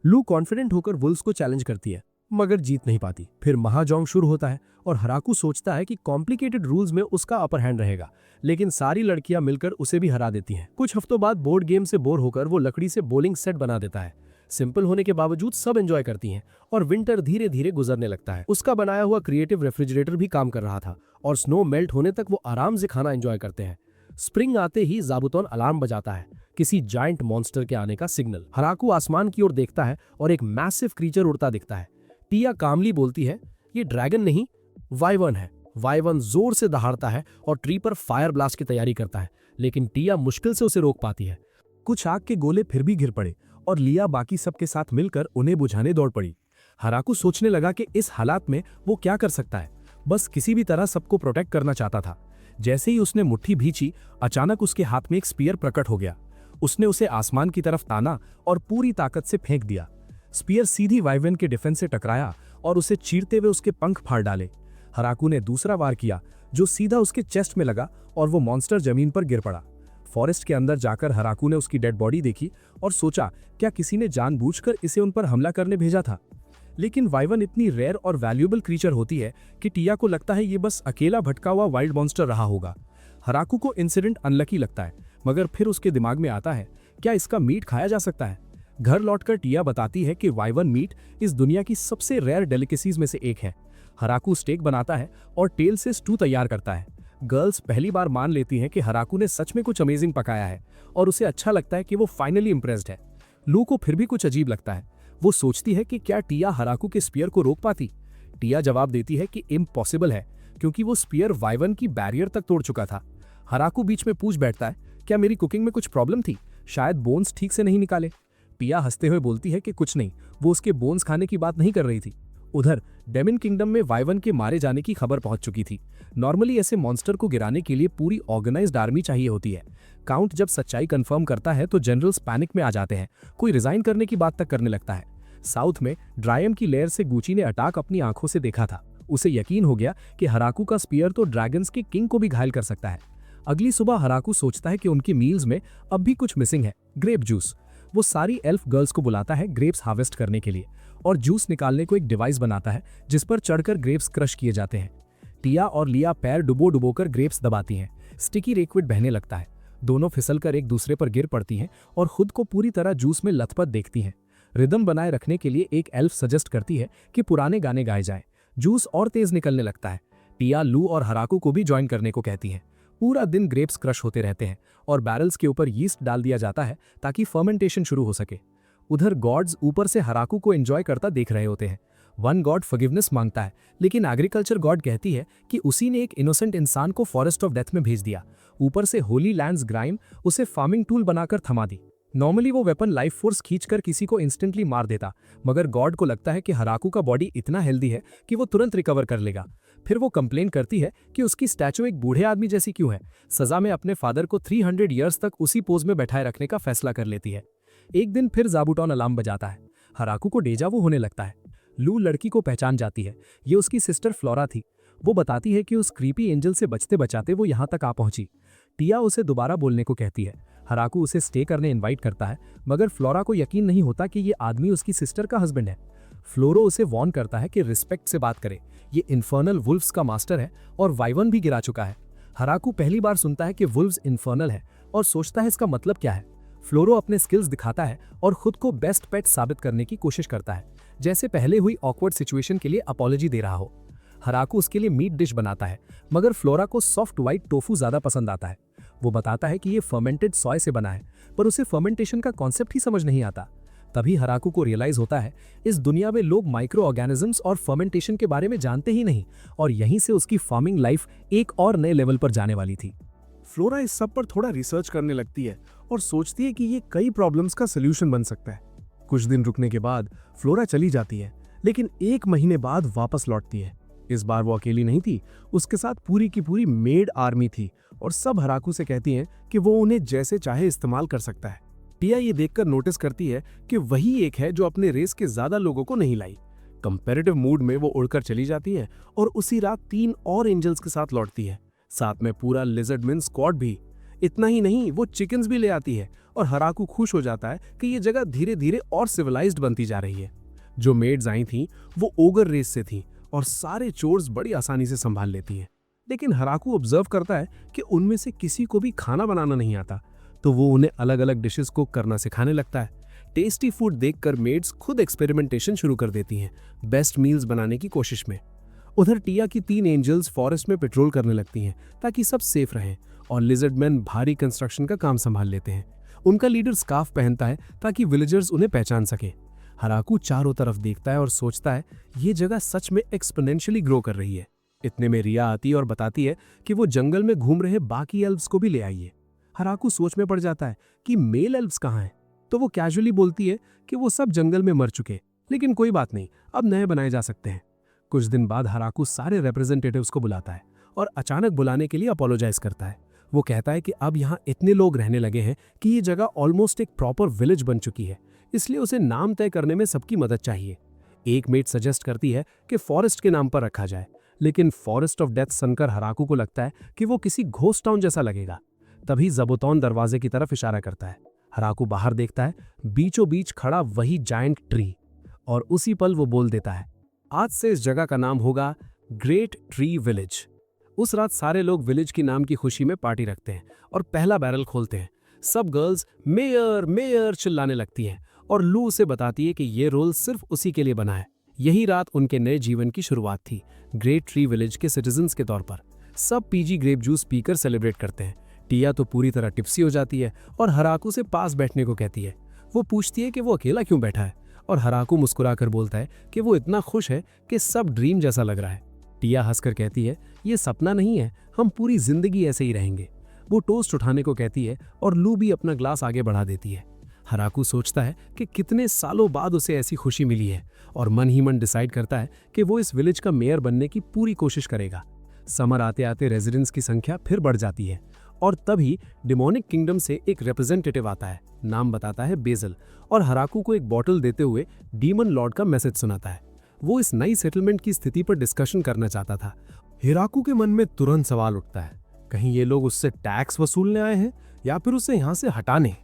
S3: लू कॉन्फिडेंट होकर वुल्स को चैलेंज करती है, मगर जीत नहीं पाती। फिर महाजोंग शुरू होता है और हराकू सोचता है कि कॉम्प्लिकेटेड रूल्स में उसका अपर हैंड रहेगा, लेकिन सारी लड़कियां मिलकर उसे भी हरा देती हैं। कुछ हफ्तों बाद बोर्ड गेम से बोर होकर वो लकड़ी से बोलिंग सेट बना देता है। सिंपल होने के बावजूद सब एंजॉय करती हैं और विंटर धीरे धीरे गुजरने लगता है। उसका बनाया हुआ क्रिएटिव रेफ्रिजरेटर भी काम कर रहा था और स्नो मेल्ट होने तक वो आराम से खाना एंजॉय करते हैं। स्प्रिंग आते ही ज़ाबुतोन अलार्म बजाता है, किसी जायंट मॉन्स्टर के आने का सिग्नल। हराकू आसमान की ओर देखता है और एक मैसिव क्रीचर उड़ता दिखता है। टिया कामली बोलती है, ये ड्रैगन नहीं, वाइवर्न है। वाइवर्न जोर से दहाड़ता है और ट्री पर फायर ब्लास्ट की तैयारी करता है, लेकिन टिया मुश्किल से उसे रोक पाती है। कुछ आग के गोले फिर भी गिर पड़े और लिया बाकी सबके साथ मिलकर उन्हें बुझाने दौड़ पड़ी। हराकू सोचने लगा कि इस हालात में वो क्या कर सकता है। बस किसी भी तरह सबको प्रोटेक्ट करना चाहता था। जैसे ही उसने मुट्ठी भींची, अचानक उसके हाथ में एक स्पीयर प्रकट हो गया। उसने उसे आसमान की तरफ ताना और पूरी ताकत से फेंक दिया। स्पीयर सीधी वाइवर्न के डिफेंस से टकराया और उसे चीरते हुए उसके पंख फाड़ डाले। हराकू ने दूसरा वार किया जो सीधा उसके चेस्ट में लगा और वो मॉन्स्टर जमीन पर गिर पड़ा। फॉरेस्ट के अंदर जाकर हराकू ने उसकी डेड बॉडी देखी और सोचा क्या किसी ने जानबूझकर इसे उन पर हमला करने भेजा था। लेकिन वाइवर्न इतनी रेयर और वैल्यूएबल क्रीचर होती है कि टिया को लगता है ये बस अकेला भटका हुआ वाइल्ड मॉन्स्टर रहा होगा। हराकू को इंसिडेंट अनलकी लगता है, मगर फिर उसके दिमाग में आता है क्या इसका मीट खाया जा सकता है। घर लौटकर टिया बताती है कि वाइवर्न मीट इस दुनिया की सबसे रेयर डेलिकेसीज में से एक है। हराकू स्टेक बनाता है और टेल से स्टू तैयार करता है। गर्ल्स पहली बार मान लेती हैं कि हराकू ने सच में कुछ अमेजिंग पकाया है और उसे अच्छा लगता है कि वो फाइनली इंप्रेस्ड है। लू को फिर भी कुछ अजीब लगता है। वो सोचती है कि क्या टिया हराकू के स्पीयर को रोक पाती। टिया जवाब देती है कि इम्पॉसिबल है क्योंकि वो स्पीयर वाइवर्न की बैरियर तक तोड़ चुका था। हराकू बीच में पूछ बैठता है, क्या मेरी कुकिंग में कुछ प्रॉब्लम थी, शायद बोन्स ठीक से नहीं निकाले। टिया हंसते हुए बोलती है कि कुछ नहीं, वो उसके बोन्स खाने की बात नहीं कर रही थी। उधर डेमिन किंगडम में वाइवर्न के मारे जाने की खबर पहुंच चुकी थी। नॉर्मली ऐसे मॉन्स्टर को गिराने के लिए पूरी ऑर्गेनाइज्ड आर्मी चाहिए होती है। काउंट जब सच्चाई कंफर्म करता है तो जनरल्स पैनिक में आ जाते हैं, कोई रिजाइन करने की बात तक करने लगता है। साउथ में ड्रायम की लेयर से गुची ने अटैक अपनी आंखों से देखा था। उसे यकीन हो गया कि हराकू का स्पीयर तो ड्रैगन्स के किंग को भी घायल कर सकता है। अगली सुबह हराकू सोचता है कि उनकी मील्स में अब भी कुछ मिसिंग है, ग्रेप जूस। वो सारी एल्फ गर्ल्स को बुलाता है ग्रेप्स हार्वेस्ट करने के लिए और जूस निकालने को एक डिवाइस बनाता है जिस पर चढ़कर ग्रेप्स क्रश किए जाते हैं। टिया और लिया पैर डुबो कर ग्रेप्स दबाती हैं। स्टिकी लिक्विड बहने लगता है। दोनों फिसलकर एक दूसरे पर गिर पड़ती हैं और खुद को पूरी तरह जूस में लथपथ देखती हैं। रिदम बनाए रखने के लिए एक एल्फ सजेस्ट करती है कि पुराने गाने गाए जाएं। जूस और तेज निकलने लगता है। टिया लू और हराकू को भी ज्वाइन करने को कहती है। पूरा दिन ग्रेप्स क्रश होते रहते हैं और बैरल्स के ऊपर यीस्ट डाल दिया जाता है ताकि फर्मेंटेशन शुरू हो सके। उधर गॉड्स ऊपर से हराकू को एंजॉय करता देख रहे होते हैं। वन गॉड फॉरगिवनेस मांगता है, लेकिन एग्रीकल्चर गॉड कहती है कि उसी ने एक इनोसेंट इंसान को फॉरेस्ट ऑफ डेथ में भेज दिया। ऊपर से होली लैंड्स ग्राइम उसे फार्मिंग टूल बनाकर थमा दी। नॉर्मली वो वेपन लाइफ फोर्स खींचकर किसी को इंस्टेंटली मार देता, मगर गॉड को लगता है कि हराकू का बॉडी इतना हेल्दी है कि वो तुरंत रिकवर कर लेगा। फिर वो कंप्लेन करती है कि उसकी स्टैचू एक बूढ़े आदमी जैसी क्यों है। सजा में अपने फादर को 300 ईयर्स तक उसी पोज में बैठाए रखने का फैसला कर लेती है। एक दिन फिर ज़ाबुटोन अलार्म बजाता है। हराकू को डेजा वो होने लगता है।
S2: लू लड़की को पहचान जाती है। ये उसकी सिस्टर फ्लोरा थी। वो बताती है कि उस क्रीपी एंजल से बचते बचाते वो यहाँ तक आ पहुंची। टिया उसे दोबारा बोलने को कहती है। हराकू उसे स्टे करने इनवाइट करता है, मगर फ्लोरा को यकीन नहीं होता कि ये आदमी उसकी सिस्टर का हस्बैंड है। फ्लोरो उसे वॉर्न करता है कि रिस्पेक्ट से बात करे, ये इन्फर्नल वुल्फ्स का मास्टर है और वाइवन भी गिरा चुका है। हराकू पहली बार सुनता है कि वुल्व्स इन्फर्नल है और सोचता है इसका मतलब क्या है। फ्लोरो अपने स्किल्स दिखाता है और खुद को बेस्ट पेट साबित करने की कोशिश करता है, जैसे पहले हुई ऑकवर्ड सिचुएशन के लिए अपॉलॉजी दे रहा हो। हराकू उसके लिए मीट डिश बनाता है, मगर फ्लोरा को सॉफ्ट व्हाइट टोफू ज्यादा पसंद आता है। वो बताता है कि ये फर्मेंटेड सोय से बना है, पर उसे फर्मेंटेशन का कॉन्सेप्ट ही समझ नहीं आता। तभी हराकू को रियलाइज होता है इस दुनिया में लोग माइक्रो ऑर्गेनिजम्स और फर्मेंटेशन के बारे में जानते ही नहीं, और यहीं से उसकी फार्मिंग लाइफ एक और नए लेवल पर जाने वाली थी।
S4: फ्लोरा इस सब पर थोड़ा रिसर्च करने लगती है और सोचती है कि ये कई प्रॉब्लम्स का सलूशन बन सकता है। कुछ दिन रुकने के बाद फ्लोरा चली जाती है, लेकिन 1 महीने बाद वापस लौटती है। इस बार वो अकेली नहीं थी, उसके साथ पूरी की पूरी मेड आर्मी थी और सब हराकू से कहती हैं कि वो उन्हें जैसे चाहे इस्तेमाल कर सकता है। टिया ये देखकर नोटिस करती है कि वही एक है जो अपने रेस के ज्यादा लोगों को नहीं लाई। कंपैरेटिव मूड में वो उड़कर चली जाती है और उसी रात 3 और एंजल्स के साथ लौटती है, साथ में पूरा लिजर्डमैन स्क्वाड भी। इतना ही नहीं, वो चिकन्स भी ले आती है और हराकू खुश हो जाता है कि ये जगह धीरे धीरे और सिविलाइज्ड बनती जा रही है। जो मेड्स आई थीं वो ओगर रेस से थीं और सारे चोर्स बड़ी आसानी से संभाल लेती हैं। लेकिन हराकू ऑब्जर्व करता है कि उनमें से किसी को भी खाना बनाना नहीं आता, तो वो उन्हें अलग अलग डिशेस कुक करना सिखाने लगता है। टेस्टी फूड देखकर मेड्स खुद एक्सपेरिमेंटेशन शुरू कर देती हैं, बेस्ट मील्स बनाने की कोशिश में। उधर टिया की 3 एंजल्स फॉरेस्ट में पेट्रोल करने लगती हैं ताकि सब सेफ रहें, और लिजर्डमैन भारी कंस्ट्रक्शन का काम संभाल लेते हैं। उनका लीडर स्कार्फ पहनता है ताकि विलेजर्स उन्हें पहचान सकें। हराकू चारों तरफ देखता है और सोचता है ये जगह सच में एक्सपोनेंशियली ग्रो कर रही है। इतने में रिया आती है और बताती है कि वो जंगल में घूम रहे बाकी एल्व्स को भी ले आई है। हराकू सोच में पड़ जाता है कि मेल एल्व्स कहाँ हैं, तो वो कैजुअली बोलती है कि वो सब जंगल में मर चुके, लेकिन कोई बात नहीं, अब नए बनाए जा सकते हैं। कुछ दिन बाद हराकू सारे रिप्रेजेंटेटिव्स को बुलाता है और अचानक बुलाने के लिए अपोलोजाइज करता है। वो कहता है कि अब यहाँ इतने लोग रहने लगे हैं कि ये जगह ऑलमोस्ट एक प्रॉपर विलेज बन चुकी है, इसलिए उसे नाम तय करने में सबकी मदद चाहिए। एक मेट सजेस्ट करती है कि फॉरेस्ट के नाम पर रखा जाए, लेकिन फॉरेस्ट ऑफ डेथ सुनकर हराकू को लगता है कि वो किसी घोस्ट टाउन जैसा लगेगा। तभी ज़बूतौन दरवाजे की तरफ इशारा करता है। हराकू बाहर देखता है, बीचों बीच खड़ा वही जायंट ट्री, और उसी पल वो बोल देता है, आज से इस जगह का नाम होगा ग्रेट ट्री विलेज। उस रात सारे लोग विलेज की नाम की खुशी में पार्टी रखते हैं और पहला बैरल खोलते हैं। सब गर्ल्स मेयर मेयर चिल्लाने लगती हैं और लू उसे बताती है कि ये रोल सिर्फ उसी के लिए बना है। यही रात उनके नए जीवन की शुरुआत थी, ग्रेट ट्री विलेज के सिटीजन्स के तौर पर। सब पीजी ग्रेप जूस पीकर सेलिब्रेट करते हैं। टिया तो पूरी तरह टिप्सी हो जाती है और हराकू से पास बैठने को कहती है। वो पूछती है कि वो अकेला क्यों बैठा है, और हराकू मुस्कुराकर बोलता है कि वो इतना खुश है कि सब ड्रीम जैसा लग रहा है। टिया हंसकर कहती है, ये सपना नहीं है, हम पूरी जिंदगी ऐसे ही रहेंगे। वो टोस्ट उठाने को कहती है और लू भी अपना ग्लास आगे बढ़ा देती है। हराकू सोचता है कि कितने सालों बाद उसे ऐसी खुशी मिली है और मन ही मन डिसाइड करता है कि वो इस विलेज का मेयर बनने की पूरी कोशिश करेगा। समर आते आते रेजिडेंट्स की संख्या फिर बढ़ जाती है और तभी डिमोनिक किंगडम से एक रिप्रेजेंटेटिव आता है। नाम बताता है बेजल, और हराकू को एक बॉटल देते हुए डीमन लॉर्ड का मैसेज सुनाता है। वो इस नई सेटलमेंट की स्थिति पर डिस्कशन करना चाहता था। हिराकू के मन में तुरंत सवाल उठता है, कहीं ये लोग उससे टैक्स वसूलने आए हैं या फिर उसे यहाँ से हटाने।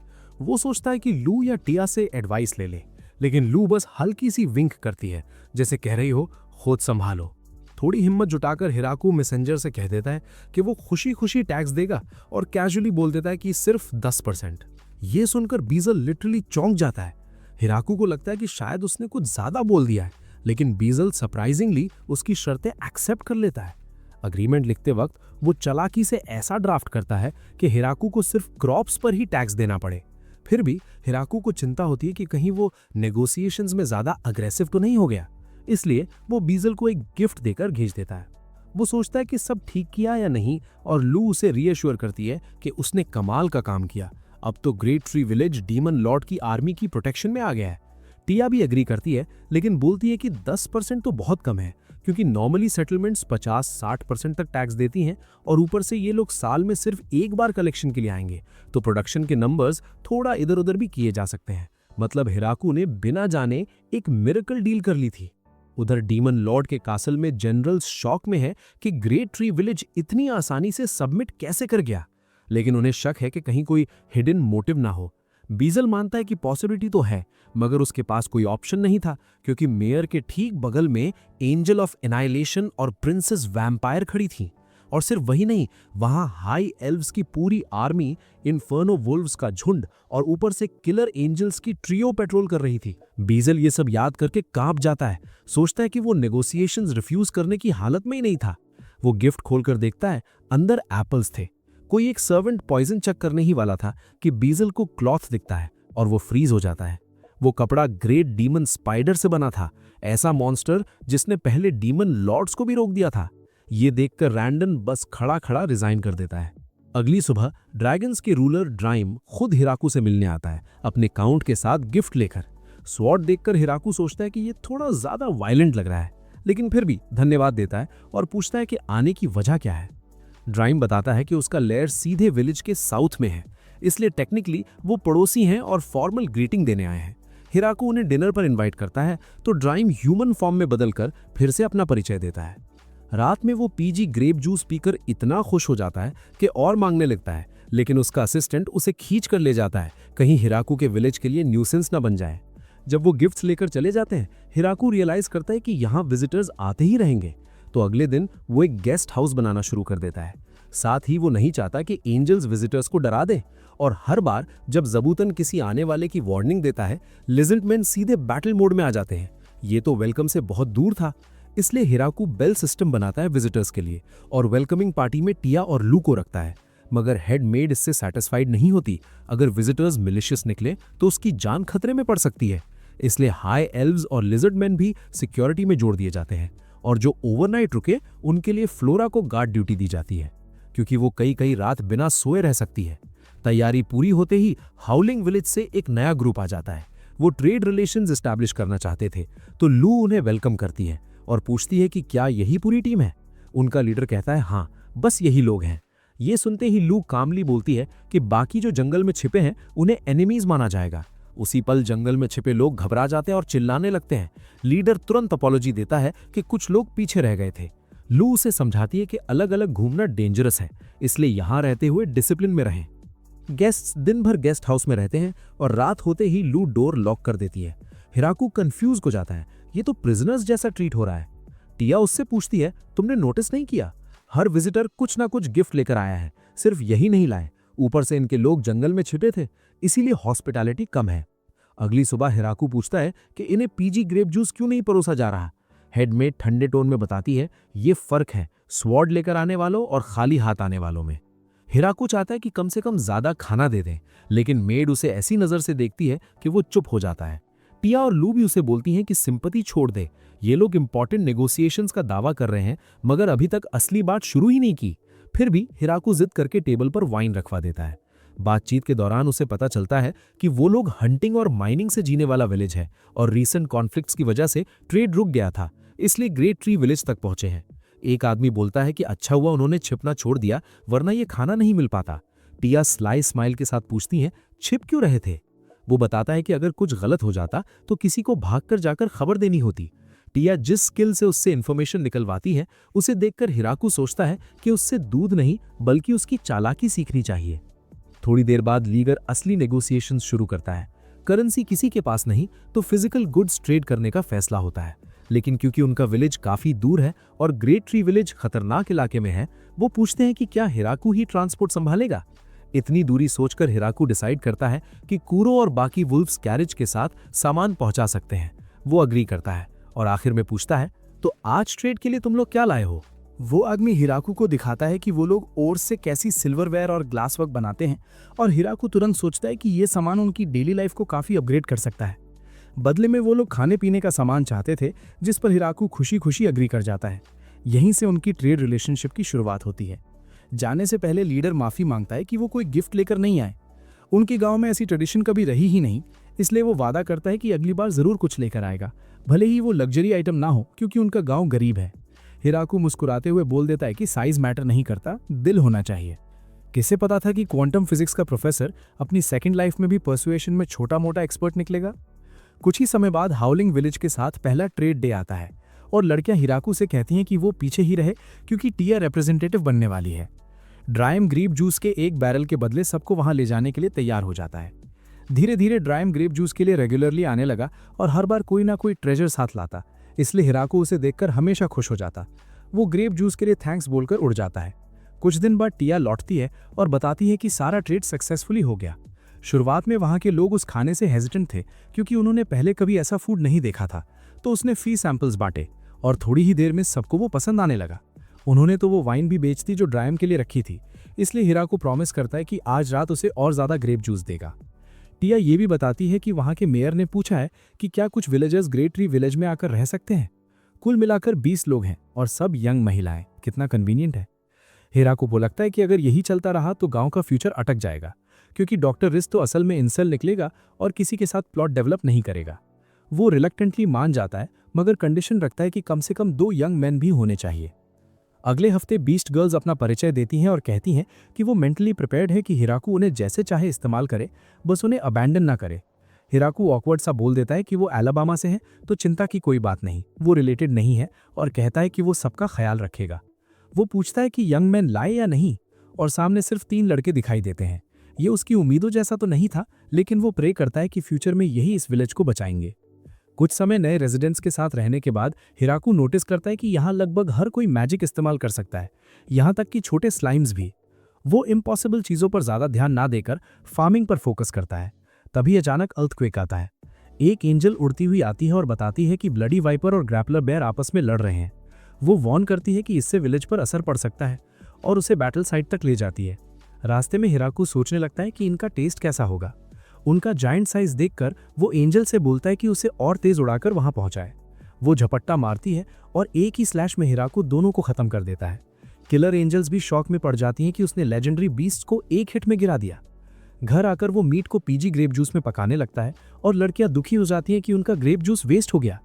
S4: वो सोचता है कि लू या टिया से एडवाइस ले ले, लेकिन लू बस हल्की सी विंक करती है, जैसे कह रही हो खुद संभालो। थोड़ी हिम्मत जुटाकर हिराकू मैसेंजर से कह देता है कि वो खुशी खुशी टैक्स देगा और कैजुअली बोल देता है कि सिर्फ 10%। ये सुनकर बीजल लिटरली चौंक जाता है। हिराकू को लगता है कि शायद उसने कुछ ज्यादा बोल दिया है, लेकिन बीजल सरप्राइजिंगली उसकी शर्तें एक्सेप्ट कर लेता है। अग्रीमेंट लिखते वक्त वो चालाकी से ऐसा ड्राफ्ट करता है कि हिराकू को सिर्फ क्रॉप्स पर ही टैक्स देना पड़े। फिर भी हिराकू को चिंता होती है कि कहीं वो नेगोशिएशंस में ज्यादा अग्रेसिव तो नहीं हो गया, इसलिए वो बीजल को एक गिफ्ट देकर भेज देता है। वो सोचता है कि सब ठीक किया या नहीं, और लू उसे रीअश्योर करती है कि उसने कमाल का काम किया। अब तो great tree village demon Lord की आर्मी की प्रोटेक्शन में आ गया है। टिया भी एग्री करती है, लेकिन बोलती है कि 10% तो बहुत कम है, क्योंकि नॉर्मली सेटलमेंट्स 50-60% तक टैक्स देती हैं, और ऊपर से ये लोग साल में सिर्फ एक बार कलेक्शन के लिए आएंगे, तो प्रोडक्शन के नंबर्स थोड़ा इधर उधर भी किए जा सकते हैं। मतलब हिराकू ने बिना जाने एक मिरेकल डील कर ली थी। उधर डीमन लॉर्ड के कासल में जनरल शॉक में है कि ग्रेट ट्री विलेज इतनी आसानी से सबमिट कैसे कर गया, लेकिन उन्हें शक है कि कहीं कोई हिडन मोटिव ना हो। बीजल मानता है कि पॉसिबिलिटी तो है, मगर उसके पास कोई ऑप्शन नहीं था, क्योंकि मेयर के ठीक बगल में एंजल ऑफ एनाइलेशन और प्रिंसेस वैम्पायर खड़ी थी। और सिर्फ वही नहीं, वहां हाई एल्व्स की पूरी आर्मी, इन्फर्नो वुल्व्स का झुंड और ऊपर से किलर एंजल्स की ट्रियो पेट्रोल कर रही थी। बीजल ये सब याद करके कांप जाता है, सोचता है कि वो नेगोशिएशंस रिफ्यूज करने की हालत में ही नहीं था। वो गिफ्ट खोलकर देखता है, अंदर एप्पल्स थे। कोई एक सर्वेंट पॉइजन चेक करने ही वाला था कि बीजल को क्लॉथ दिखता है और वो फ्रीज हो जाता है। वो कपड़ा ग्रेट डीमन स्पाइडर से बना था, ऐसा मॉन्स्टर जिसने पहले डीमन लॉर्ड्स को भी रोक दिया था। ये देखकर रैंडन बस खड़ा खड़ा रिजाइन कर देता है। अगली सुबह ड्रैगन्स के रूलर ड्राइम खुद हिराकू से मिलने आता है, अपने काउंट के साथ गिफ्ट लेकर। स्वॉर्ड देखकर हिराकू सोचता है कि ये थोड़ा ज्यादा वायलेंट लग रहा है, लेकिन फिर भी धन्यवाद देता है और पूछता है कि आने की वजह क्या है। ड्राइम बताता है कि उसका लेयर सीधे विलेज के साउथ में है, इसलिए टेक्निकली वो पड़ोसी हैं और फॉर्मल ग्रीटिंग देने आए हैं। हिराकू उन्हें डिनर पर इनवाइट करता है तो ड्राइम ह्यूमन फॉर्म में बदलकर फिर से अपना परिचय देता है। रात में वो पीजी ग्रेप जूस पीकर इतना खुश हो जाता है कि और मांगने लगता है, लेकिन उसका असिस्टेंट उसे खींच कर ले जाता है, कहीं हिराकू के विलेज के लिए न्यूसेंस ना बन जाए। जब वो गिफ्ट्स लेकर चले जाते हैं, हिराकू रियलाइज करता है कि यहाँ विजिटर्स आते ही रहेंगे, तो अगले दिन वो एक गेस्ट हाउस बनाना शुरू कर देता है। साथ ही वो नहीं चाहता कि एंजल्स विजिटर्स को डरा दे, और हर बार जब ज़बूतन किसी आने वाले की वार्निंग देता है, लिजर्डमैन सीधे बैटल मोड में आ जाते हैं। ये तो वेलकम से बहुत दूर था, इसलिए हिराकू बेल सिस्टम बनाता है विजिटर्स के लिए और वेलकमिंग पार्टी में टिया और लू को रखता है। मगर हेड मेड इससे सेटिस्फाइड नहीं होती। अगर विजिटर्स मिलिशियस निकले तो उसकी जान खतरे में पड़ सकती है, इसलिए हाई एल्व्स और लिजर्डमैन भी सिक्योरिटी में जोड़ दिए जाते हैं, और जो ओवरनाइट रुके उनके लिए फ्लोरा को गार्ड ड्यूटी दी जाती है, क्योंकि वो कई कई रात बिना सोए रह सकती है। तैयारी पूरी होते ही हाउलिंग विलेज से एक नया ग्रुप आ जाता है। वो ट्रेड रिलेशंस एस्टैब्लिश करना चाहते थे, तो लू उन्हें वेलकम करती है और पूछती है कि क्या यही पूरी टीम है। उनका लीडर कहता है हाँ, बस यही लोग हैं। ये सुनते ही लू कामली बोलती है कि बाकी जो जंगल में छिपे हैं उन्हें एनिमीज माना जाएगा। उसी पल जंगल में छिपे लोग घबरा जाते हैं और चिल्लाने लगते हैं। लीडर तुरंत अपॉलॉजी देता है कि कुछ लोग पीछे रह गए थे। लू उसे समझाती है कि अलग अलग घूमना डेंजरस है, इसलिए यहाँ रहते हुए डिसिप्लिन में रहें। गेस्ट्स दिन भर गेस्ट हाउस में रहते हैं और रात होते ही लू डोर लॉक कर देती है। हिराकू कंफ्यूज हो जाता है, ये तो प्रिजनर्स जैसा ट्रीट हो रहा है। टिया उससे पूछती है, तुमने नोटिस नहीं किया, हर विजिटर कुछ ना कुछ गिफ्ट लेकर आया है, सिर्फ यही नहीं लाए, ऊपर से इनके लोग जंगल में छिपे थे, इसीलिए हॉस्पिटैलिटी कम है। अगली सुबह हिराकू पूछता है कि इन्हें पीजी ग्रेप जूस क्यों नहीं परोसा जा रहा। हेडमेड ठंडे टोन में बताती है, ये फर्क है स्वॉर्ड लेकर आने वालों और खाली हाथ आने वालों में। हिराकू चाहता है कि कम से कम ज्यादा खाना दे दें, लेकिन मेड उसे ऐसी नजर से देखती है कि वो चुप हो जाता है। टिया और लू भी उसे बोलती हैं कि सिंपैथी छोड़ दे, ये लोग इंपॉर्टेंट नेगोशिएशंस का दावा कर रहे हैं, मगर अभी तक असली बात शुरू ही नहीं की। फिर भी हिराकू जिद करके टेबल पर वाइन रखवा देता है। बातचीत के दौरान उसे पता चलता है कि वो लोग हंटिंग और माइनिंग से जीने वाला विलेज है और रीसेंट कॉन्फ्लिक्ट्स की वजह से ट्रेड रुक गया था, इसलिए ग्रेट ट्री विलेज तक पहुंचे हैं। एक आदमी बोलता है कि अच्छा हुआ उन्होंने छिपना छोड़ दिया, वरना ये खाना नहीं मिल पाता। टिया स्लाई स्माइल के साथ पूछती है, छिप क्यों रहे थे। वो बताता है कि अगर कुछ गलत हो जाता तो किसी को भागकर जाकर खबर देनी होती। टिया जिस स्किल से उससे इंफॉर्मेशन निकलवाती है, उसे देखकर हिराकू सोचता है कि उससे दूध नहीं बल्कि उसकी चालाकी सीखनी चाहिए। थोड़ी देर बाद लीगर असली नेगोशिएशंस शुरू करता है। करेंसी किसी के पास नहीं तो फिजिकल गुड्स ट्रेड करने का फैसला होता है, लेकिन क्योंकि उनका विलेज काफी दूर है और ग्रेट ट्री विलेज खतरनाक इलाके में है, वो पूछते हैं कि क्या हिराकू ही ट्रांसपोर्ट संभालेगा। इतनी दूरी सोचकर हिराकू डिसाइड करता है कि कूरो और बाकी वुल्फ्स कैरेज के साथ सामान पहुंचा सकते हैं। वो अग्री करता है और आखिर में पूछता है, तो आज ट्रेड के लिए तुम लोग क्या लाए हो।
S5: वो आदमी हिराकू को दिखाता है कि वो लोग ओर से कैसी सिल्वरवेयर और ग्लास वर्क बनाते हैं, और हिराकू तुरंत सोचता है कि ये सामान उनकी डेली लाइफ को काफी अपग्रेड कर सकता है। बदले में वो लोग खाने पीने का सामान चाहते थे, जिस पर हिराकू खुशी खुशी अग्री कर जाता है। यहीं से उनकी ट्रेड रिलेशनशिप की शुरुआत होती है। जाने से पहले लीडर माफी मांगता है कि वो कोई गिफ्ट लेकर नहीं आए। उनके गांव में ऐसी ट्रेडिशन कभी रही ही नहीं, इसलिए वो वादा करता है कि अगली बार जरूर कुछ लेकर आएगा, भले ही वो लग्जरी आइटम ना हो, क्योंकि उनका गांव गरीब है। हिराकू मुस्कुराते हुए बोल देता है कि साइज मैटर नहीं करता, दिल होना चाहिए। किसे पता था कि क्वांटम फिजिक्स का प्रोफेसर अपनी सेकंड लाइफ में भी पर्सुएशन में छोटा मोटा एक्सपर्ट निकलेगा। कुछ ही समय बाद हाउलिंग विलेज के साथ पहला ट्रेड डे आता है। और लड़कियां हिराकू से कहती हैं कि वो पीछे ही रहे क्योंकि टिया रिप्रेजेंटेटिव बनने वाली है। ड्राइम ग्रेप जूस के एक बैरल के बदले सबको वहां ले जाने के लिए तैयार हो जाता है। धीरे धीरे ड्राइम ग्रेप जूस के लिए रेगुलरली आने लगा और हर बार कोई ना कोई ट्रेजर साथ लाता, इसलिए हिराकू उसे देखकर हमेशा खुश हो जाता। वो ग्रेप जूस के लिए थैंक्स बोलकर उड़ जाता है। कुछ दिन बाद टिया लौटती है और बताती है कि सारा ट्रेड सक्सेसफुली हो गया। शुरुआत में वहां के लोग उस खाने से हेजिटेंट थे क्योंकि उन्होंने पहले कभी ऐसा फूड नहीं देखा था, तो उसने फ्री सैंपल्स बांटे और थोड़ी ही देर में सबको वो पसंद आने लगा। उन्होंने तो वो वाइन भी बेच दी जो ड्राइम के लिए रखी थी, इसलिए हिराकू प्रॉमिस करता है कि आज रात उसे और ज्यादा ग्रेप जूस देगा। टिया ये भी बताती है कि वहां के मेयर ने पूछा है कि क्या कुछ विलेजर्स ग्रेट ट्री विलेज में आकर रह सकते हैं। कुल मिलाकर 20 लोग हैं और सब यंग महिलाएं। कितना कन्वीनियंट है। हिराकू को लगता है कि अगर यही चलता रहा तो गांव का फ्यूचर अटक जाएगा, क्योंकि डॉक्टर रिस तो असल में इंसल निकलेगा और किसी के साथ प्लॉट डेवलप नहीं करेगा। वो रिलक्टेंटली मान जाता है, मगर कंडीशन रखता है कि कम से कम 2 यंग मैन भी होने चाहिए। अगले हफ्ते बीस्ट गर्ल्स अपना परिचय देती हैं और कहती हैं कि वो मेंटली प्रिपेयर्ड है कि हिराकू उन्हें जैसे चाहे इस्तेमाल करे, बस उन्हें अबैंडन ना करे। हिराकू ऑकवर्ड सा बोल देता है कि वो अलाबामा से है तो चिंता की कोई बात नहीं, वो रिलेटेड नहीं है, और कहता है कि वो सबका ख्याल रखेगा। वो पूछता है कि यंग मैन लाए या नहीं, और सामने सिर्फ 3 लड़के दिखाई देते हैं। ये उसकी उम्मीदों जैसा तो नहीं था, लेकिन वो प्रे करता है कि फ्यूचर में यही इस विलेज को बचाएंगे। कुछ समय नए रेजिडेंट्स के साथ रहने के बाद हिराकू नोटिस करता है कि यहाँ लगभग हर कोई मैजिक इस्तेमाल कर सकता है, यहाँ तक कि छोटे स्लाइम्स भी। वो इम्पॉसिबल चीज़ों पर ज़्यादा ध्यान ना देकर फार्मिंग पर फोकस करता है। तभी अचानक अर्थक्वेक आता है। एक एंजल उड़ती हुई आती है और बताती है कि ब्लडी वाइपर और ग्रैपलर बेयर आपस में लड़ रहे हैं। वो वॉर्न करती है कि इससे विलेज पर असर पड़ सकता है और उसे बैटल साइट तक ले जाती है। रास्ते में हिराकू सोचने लगता है कि इनका टेस्ट कैसा होगा। उनका जायंट साइज देखकर वो एंजल से बोलता है कि उसे और तेज उड़ाकर वहां पहुंचाए। वो झपट्टा मारती है और एक ही स्लैश में हिराकू दोनों को खत्म कर देता है। किलर एंजल्स भी शॉक में पड़ जाती हैं कि उसने लेजेंडरी बीस्ट को एक हिट में गिरा दिया। घर आकर वो मीट को पीजी ग्रेप जूस में पकाने लगता है और लड़कियां दुखी हो जाती हैं कि उनका ग्रेप जूस वेस्ट हो गया।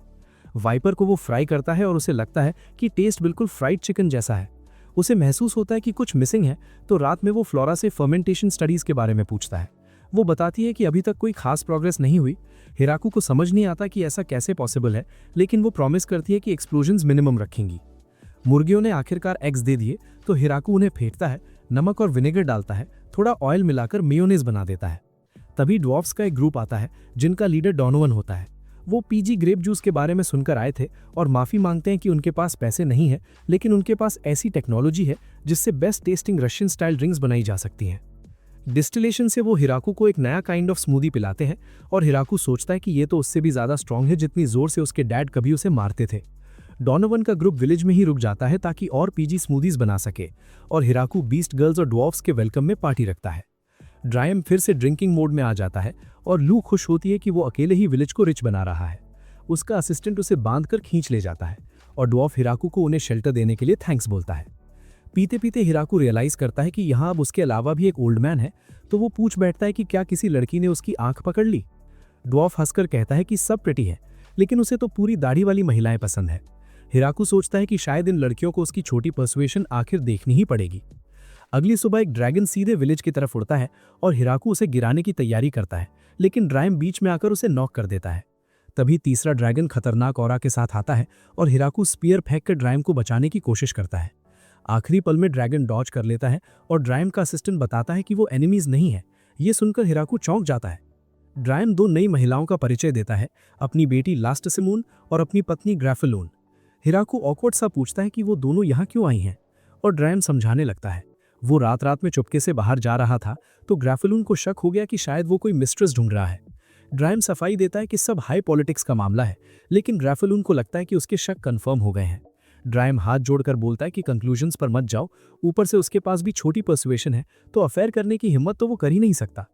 S5: वाइपर को वो फ्राई करता है और उसे लगता है कि टेस्ट बिल्कुल फ्राइड चिकन जैसा है। उसे महसूस होता है कि कुछ मिसिंग है, तो रात में वो फ्लोरा से फर्मेंटेशन स्टडीज के बारे में पूछता है। वो बताती है कि अभी तक कोई खास प्रोग्रेस नहीं हुई। हिराकू को समझ नहीं आता कि ऐसा कैसे पॉसिबल है, लेकिन वो प्रॉमिस करती है कि एक्सप्लोजन्स मिनिमम रखेंगी। मुर्गियों ने आखिरकार एग्स दे दिए, तो हिराकू उन्हें फेंटता है, नमक और विनेगर डालता है, थोड़ा ऑयल मिलाकर मेयोनेज बना देता है। तभी ड्वार्फ्स का एक ग्रुप आता है जिनका लीडर डोनोवन होता है। वो पीजी ग्रेप जूस के बारे में सुनकर आए थे और माफी मांगते हैं कि उनके पास पैसे नहीं है, लेकिन उनके पास ऐसी टेक्नोलॉजी है जिससे best testing Russian style drinks बनाई जा सकती हैं। डिस्टिलेशन से वो हिराकू को एक नया काइंड ऑफ स्मूदी पिलाते हैं और हिराकू सोचता है कि ये तो उससे भी ज्यादा स्ट्रांग है जितनी जोर से उसके डैड कभी उसे मारते थे। डोनोवन का ग्रुप विलेज में ही रुक जाता है ताकि और पीजी स्मूदीज बना सके, और हिराकू बीस्ट गर्ल्स और ड्वार्फ्स के वेलकम में पार्टी रखता है। ड्राइम फिर से ड्रिंकिंग मोड में आ जाता है और लू खुश होती है कि वो अकेले ही विलेज को रिच बना रहा है। उसका असिस्टेंट उसे बांधकर खींच ले जाता है और ड्वार्फ हिराकू को उन्हें शेल्टर देने के लिए थैंक्स बोलता है। पीते पीते हिराकू रियलाइज करता है कि यहाँ अब उसके अलावा भी एक ओल्ड मैन है, तो वो पूछ बैठता है कि क्या किसी लड़की ने उसकी आंख पकड़ ली। ड्वार्फ हंसकर कहता है कि सब प्रिटी है, लेकिन उसे तो पूरी दाढ़ी वाली महिलाएं पसंद है। हिराकू सोचता है कि शायद इन लड़कियों को उसकी छोटी पर्सुएशन आखिर देखनी ही पड़ेगी। अगली सुबह एक ड्रैगन सीधे विलेज की तरफ उड़ता है और हिराकू उसे गिराने की तैयारी करता है, लेकिन ड्राइम बीच में आकर उसे नॉक कर देता है। तभी तीसरा ड्रैगन खतरनाक ऑरा के साथ आता है और हिराकू स्पीयर फेंककर ड्राइम को बचाने की कोशिश करता है। आखिरी पल में ड्रैगन डॉज कर लेता है और ड्राइम का असिस्टेंट बताता है कि वो एनिमीज नहीं है। ये सुनकर हिराकू चौंक जाता है। ड्राइम 2 नई महिलाओं का परिचय देता है, अपनी बेटी लास्टसिमून और अपनी पत्नी ग्रैफेलून। हिराकू ऑकवर्ड सा पूछता है कि वो दोनों यहाँ क्यों आई हैं, और ड्राइम समझाने लगता है। वो रात रात में चुपके से बाहर जा रहा था, तो ग्रैफेलून को शक हो गया कि शायद वो कोई मिस्ट्रेस ढूंढ रहा है। ड्राइम सफाई देता है कि सब हाई पॉलिटिक्स का मामला है, लेकिन ग्रैफेलून को लगता है कि उसके शक कंफर्म हो गए हैं। ड्राइम हाथ जोड़कर बोलता है कि कंक्लूजन्स पर मत जाओ, ऊपर से उसके पास भी छोटी पर्सुएशन है, तो अफेयर करने की हिम्मत तो वो कर ही नहीं सकता।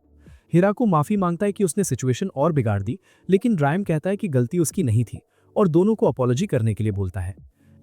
S5: हिराकू माफी मांगता है कि उसने सिचुएशन और बिगाड़ दी, लेकिन ड्राइम कहता है कि गलती उसकी नहीं थी और दोनों को अपॉलॉजी करने के लिए बोलता है।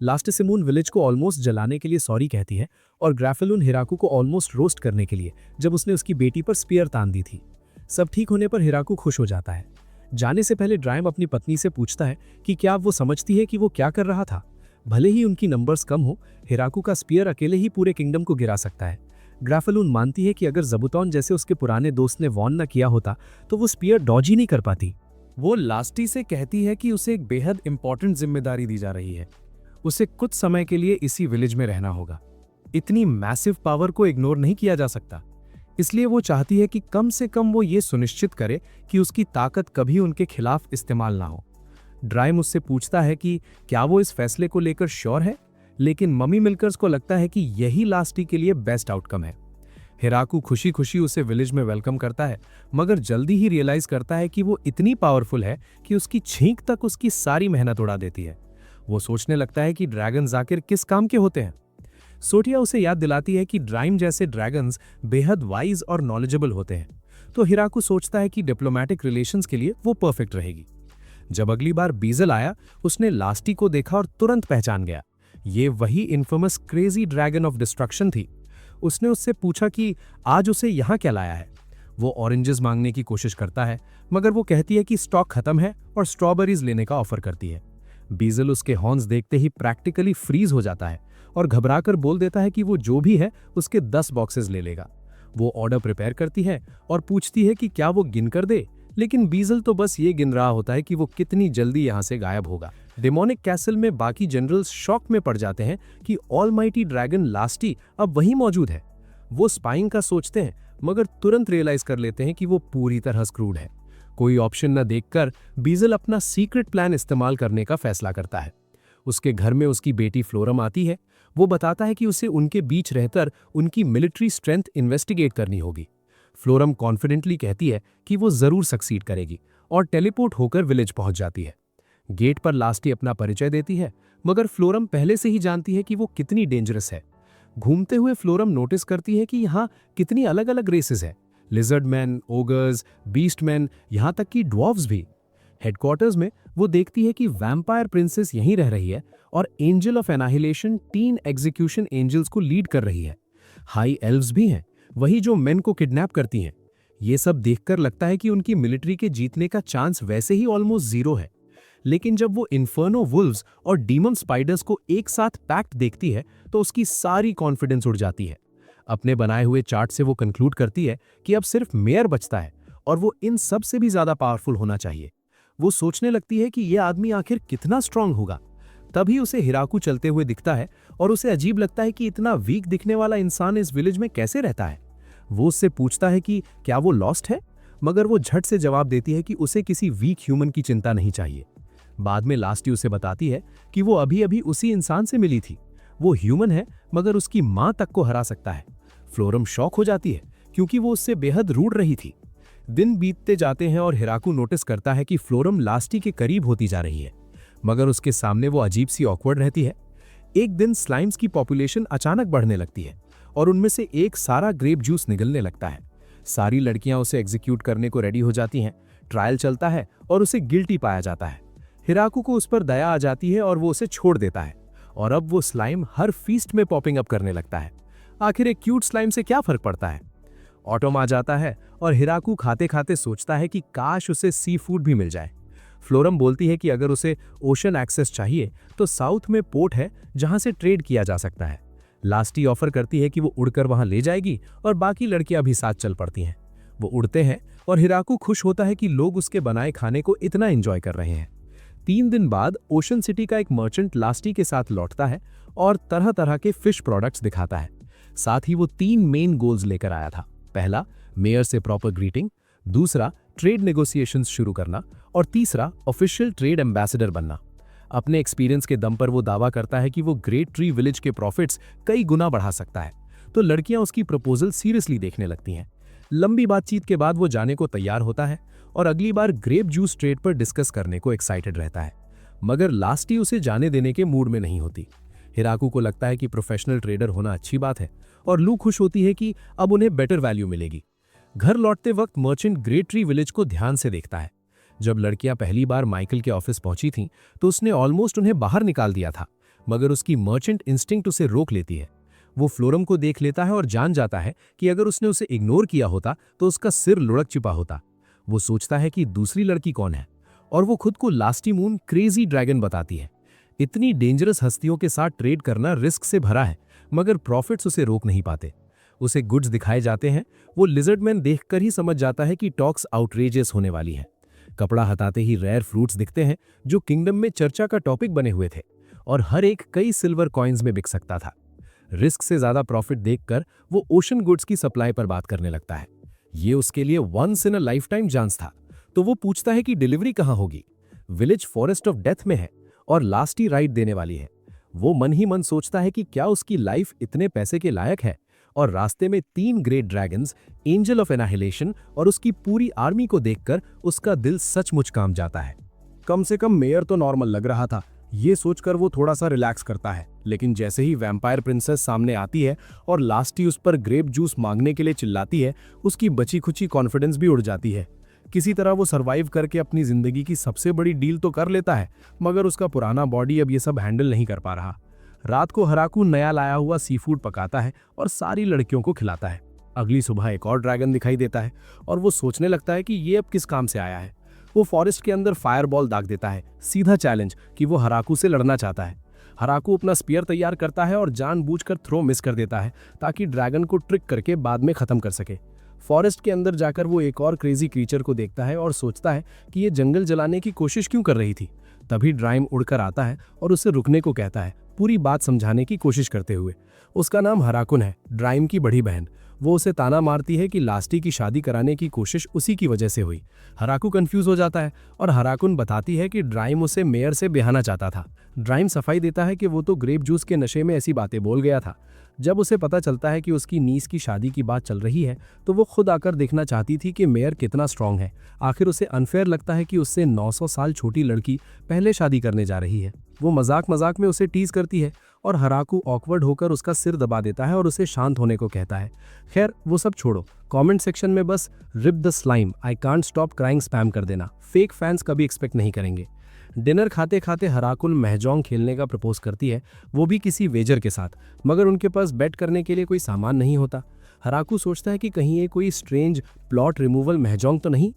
S5: लास्टसिमून विलेज को ऑलमोस्ट जलाने के लिए सॉरी कहती है और ग्रैफेलून हिराकू को ऑलमोस्ट रोस्ट करने के लिए जब उसने उसकी बेटी पर स्पीयर तान दी थी। सब ठीक होने पर हिराकू खुश हो जाता है। जाने से पहले ड्राइम अपनी पत्नी से पूछता है कि क्या वो समझती है कि वो क्या कर रहा था। भले ही उनकी नंबर्स कम हो, हिराकू का स्पीयर अकेले ही पूरे किंगडम को गिरा सकता है। ग्रैफेलून मानती है कि अगर ज़बूतौन जैसे उसके पुराने दोस्त ने वॉर्न न किया होता तो वो स्पीयर डॉज ही नहीं कर पाती।
S2: वो लास्टी से कहती है कि उसे एक बेहद इंपॉर्टेंट जिम्मेदारी दी जा रही है। उसे कुछ समय के लिए इसी विलेज में रहना होगा। इतनी मैसिव पावर को इग्नोर नहीं किया जा सकता। इसलिए वो चाहती है कि कम से कम वो ये सुनिश्चित करे कि उसकी ताकत कभी उनके खिलाफ इस्तेमाल ना हो। ड्राइम उससे पूछता है कि क्या वो इस फैसले को लेकर श्योर है, लेकिन मम्मी मिल्कर्स को लगता है कि यही लास्टी के लिए बेस्ट आउटकम है। हिराकू खुशी खुशी उसे विलेज में वेलकम करता है, मगर जल्दी ही रियलाइज करता है कि वो इतनी पावरफुल है कि उसकी छींक तक उसकी सारी मेहनत उड़ा देती है। वो सोचने लगता है कि ड्रैगन्स आखिर किस काम के होते हैं। सोटिया उसे याद दिलाती है कि ड्राइम जैसे ड्रैगन्स बेहद वाइज और नॉलेजेबल होते हैं, तो हिराकू सोचता है कि डिप्लोमेटिक रिलेशंस के लिए वो परफेक्ट रहेगी। जब अगली बार बीजल आया, उसने लास्टी को देखा और तुरंत पहचान गया। ये वही infamous crazy dragon of destruction थी। उसने उससे पूछा कि आज उसे यहाँ क्या लाया है। वो ऑरेंजेस मांगने की कोशिश करता है, मगर वो कहती है कि स्टॉक खत्म है और स्ट्रॉबेरीज लेने का ऑफर करती है। बीजल उसके हॉर्न्स देखते ही प्रैक्टिकली फ्रीज हो जाता है और घबराकर बोल देता है कि वो जो भी है उसके 10 बॉक्सेस ले लेगा। वो ऑर्डर प्रिपेयर करती है और पूछती है कि क्या वो गिन कर दे, लेकिन बीजल तो बस ये गिन रहा होता है कि वो कितनी जल्दी यहाँ से गायब होगा। डेमोनिक कैसल में बाकी जनरल्स शॉक में पड़ जाते हैं कि ऑलमाइटी ड्रैगन लास्टी अब वहीं मौजूद है। वो स्पाइंग का सोचते हैं, मगर तुरंत रियलाइज कर लेते हैं कि वो पूरी तरह स्क्रूड है। कोई ऑप्शन न देखकर बीजल अपना सीक्रेट प्लान इस्तेमाल करने का फैसला करता है। उसके घर में उसकी बेटी फ्लोरम आती है। वो बताता है कि उसे उनके बीच रहकर उनकी मिलिट्री स्ट्रेंथ इन्वेस्टिगेट करनी होगी। फ्लोरम कॉन्फिडेंटली कहती है कि वो जरूर सक्सीड करेगी और टेलीपोर्ट होकर विलेज पहुंच जाती है। गेट पर लास्टी अपना परिचय देती है, मगर फ्लोरम पहले से ही जानती है कि वो कितनी डेंजरस है। घूमते हुए फ्लोरम नोटिस करती है कि यहाँ कितनी अलग अलग रेसेस है, लिजर्ड मैन, ओगर्स, बीस्ट मैन, यहाँ तक कि ड्वार्फ्स भी। हेडक्वार्टर्स में वो देखती है कि वैम्पायर प्रिंसेस यहीं रह रही है और angel of annihilation ten execution angels को लीड कर रही है। हाई एल्व्स भी हैं, वही जो मेन को किडनैप करती हैं। ये सब देखकर लगता है कि उनकी मिलिट्री के जीतने का चांस वैसे ही ऑलमोस्ट जीरो है। लेकिन जब वो इन्फर्नो वुल्व्स और डीमन स्पाइडर्स को एक साथ पैक्ड देखती है तो उसकी सारी कॉन्फिडेंस उड़ जाती है। अपने बनाए हुए चार्ट से वो कंक्लूड करती है कि अब सिर्फ मेयर बचता है और वो इन सब से भी ज्यादा पावरफुल होना चाहिए। वो सोचने लगती है कि यह आदमी आखिर कितना स्ट्रांग होगा। तभी उसे हिराकू चलते हुए दिखता है और उसे अजीब लगता है कि इतना वीक दिखने वाला इंसान इस विलेज में कैसे रहता है। वो उससे पूछता है कि क्या वो लॉस्ट है, मगर वो झट से जवाब देती है कि उसे किसी वीक ह्यूमन की चिंता नहीं चाहिए। बाद में लास्टी उसे बताती है कि वो अभी अभी उसी इंसान से मिली थी। वो ह्यूमन है, मगर उसकी मां तक को हरा सकता है। फ्लोरम शॉक हो जाती है क्योंकि वो उससे बेहद रूड रही थी। दिन बीतते जाते हैं और हिराकू नोटिस करता है कि फ्लोरम लास्टी के करीब होती जा रही है, मगर उसके सामने वो अजीब सी ऑकवर्ड रहती है। एक दिन स्लाइम्स की पॉपुलेशन अचानक बढ़ने लगती है और उनमें से एक सारा ग्रेप जूस निगलने लगता है। सारी लड़कियां उसे एग्जीक्यूट करने को रेडी हो जाती हैं। ट्रायल चलता है और उसे गिल्टी पाया जाता है। हिराकू को उस पर दया आ जाती है और वो उसे छोड़ देता है और अब वो स्लाइम हर फीस्ट में पॉपिंग अप करने लगता है। आखिर एक क्यूट स्लाइम से क्या फर्क पड़ता है। ऑटोम आ जाता है और हिराकू खाते खाते सोचता है कि काश उसे सी फूड भी मिल जाए। फ्लोरम बोलती है कि अगर उसे ओशन एक्सेस चाहिए तो साउथ में पोर्ट है जहां से ट्रेड किया जा सकता है। लास्टी ऑफर करती है कि वो उड़कर वहां ले जाएगी और बाकी लड़कियां भी साथ चल पड़ती हैं। वो उड़ते हैं और हिराकू खुश होता है कि लोग उसके बनाए खाने को इतना एंजॉय कर रहे हैं। 3 दिन बाद ओशन सिटी का एक मर्चेंट लास्टी के साथ लौटता है और तरह तरह के फिश प्रोडक्ट्स दिखाता है। साथ ही वो 3 मेन गोल्स लेकर आया था। पहला, मेयर से प्रॉपर ग्रीटिंग, दूसरा, ट्रेड नेगोशिएशंस शुरू करना और तीसरा, ऑफिशियल ट्रेड एम्बेसडर बनना। अपने एक्सपीरियंस के दम पर वो दावा करता है कि वो ग्रेट ट्री विलेज के प्रॉफिट्स कई गुना बढ़ा सकता है, तो लड़कियां उसकी प्रपोजल सीरियसली देखने लगती हैं। लंबी बातचीत के बाद वो जाने को तैयार होता है और अगली बार ग्रेप जूस ट्रेड पर डिस्कस करने को एक्साइटेड रहता है, मगर लास्टी उसे जाने देने के मूड में नहीं होती। हिराकू को लगता है कि प्रोफेशनल ट्रेडर होना अच्छी बात है और लू खुश होती है कि अब उन्हें बेटर वैल्यू मिलेगी। घर लौटते वक्त मर्चेंट ग्रेट ट्री विलेज को ध्यान से देखता है। जब लड़कियां पहली बार माइकल के ऑफिस पहुंची थीं, तो उसने ऑलमोस्ट उन्हें बाहर निकाल दिया था, मगर उसकी मर्चेंट इंस्टिंक्ट उसे रोक लेती है। वो फ्लोरम को देख लेता है और जान जाता है कि अगर उसने उसे इग्नोर किया होता तो उसका सिर लुढ़क चुका होता। वो सोचता है कि दूसरी लड़की कौन है और वो खुद को लास्टी मून क्रेजी ड्रैगन बताती है। इतनी डेंजरस हस्तियों के साथ ट्रेड करना रिस्क से भरा है, मगर प्रॉफिट्स उसे रोक नहीं पाते। उसे गुड्स दिखाए जाते हैं। वो लिजर्ड मैन देखकर ही समझ जाता है कि टॉक्स आउटरेजियस होने वाली है।
S3: कपड़ा हटाते ही रेयर फ्रूट्स दिखते हैं जो किंगडम में चर्चा का टॉपिक बने हुए थे और हर एक कई सिल्वर कॉइन्स में बिक सकता था। रिस्क से ज्यादा प्रॉफिट देखकर वो ओशन गुड्स की सप्लाई पर बात करने लगता है। ये उसके लिए once in a lifetime chance था। तो वो पूछता है कि डिलीवरी कहाँ होगी। विलेज फॉरेस्ट ऑफ डेथ में है और लास्ट ही राइड देने वाली है। वो मन ही मन सोचता है कि क्या उसकी लाइफ इतने पैसे के लायक है, और रास्ते में 3 great dragons, angel of annihilation और उसकी पूरी आर्मी को देखकर उसका दिल सचमुच काम जाता है।
S2: कम से कम मेयर तो नॉर्मल लग रहा था, ये सोचकर वो थोड़ा सा रिलैक्स करता है। लेकिन जैसे ही वैम्पायर प्रिंसेस सामने आती है और लास्टी उस पर ग्रेप जूस मांगने के लिए चिल्लाती है, उसकी बची खुची कॉन्फिडेंस भी उड़ जाती है। किसी तरह वो सरवाइव करके अपनी जिंदगी की सबसे बड़ी डील तो कर लेता है, मगर उसका पुराना बॉडी अब ये सब हैंडल नहीं कर पा रहा। रात को हराकू नया लाया हुआ सी फूड पकाता है और सारी लड़कियों को खिलाता है। अगली सुबह एक और ड्रैगन दिखाई देता है और वो सोचने लगता है कि ये अब किस काम से आया है। वो फॉरेस्ट के अंदर फायरबॉल दाग देता है, सीधा चैलेंज कि वो हराकू से लड़ना चाहता है। हराकू अपना स्पीयर तैयार करता है और जानबूझकर थ्रो मिस कर देता है ताकि ड्रैगन को ट्रिक करके बाद में खत्म कर सके। फॉरेस्ट के अंदर जाकर वो एक और क्रेजी क्रीचर को देखता है और सोचता है कि ये जंगल जलाने की कोशिश क्यों कर रही थी। तभी ड्राइम उड़कर आता है और उसे रुकने को कहता है, पूरी बात समझाने की कोशिश करते हुए। उसका नाम हराकुन है, ड्राइम की बड़ी बहन। वो उसे ताना मारती है कि लास्टी की शादी कराने की कोशिश उसी की वजह से हुई। हराकू कंफ्यूज हो जाता है और हराकुन बताती है कि ड्राइम उसे मेयर से ब्याहना चाहता था। ड्राइम सफाई देता है कि वो तो ग्रेप जूस के नशे में ऐसी बातें बोल गया था। जब उसे पता चलता है कि उसकी नीस की शादी की बात चल रही है तो वो खुद आकर देखना चाहती थी कि मेयर कितना स्ट्रांग है। आखिर उसे अनफेयर लगता है कि उससे 900 साल छोटी लड़की पहले शादी करने जा रही है। वो मजाक मजाक में उसे टीज करती है और हराकू ऑकवर्ड होकर उसका सिर दबा देता है और उसे शांत होने को कहता है। खैर वो सब छोड़ो, कमेंट सेक्शन में बस rip the slime I can't stop crying spam कर देना। फेक फैंस कभी एक्सपेक्ट नहीं करेंगे। डिनर खाते खाते हराकुन महजोंग खेलने का प्रपोज करती है, वो भी किसी वेजर के साथ, मगर उनके पास बेट करने के लिए कोई सामान नहीं होता। हराकू सोचता है कि कहीं ये कोई स्ट्रेंज प्लॉट रिमूवल महजोंग तो नहीं,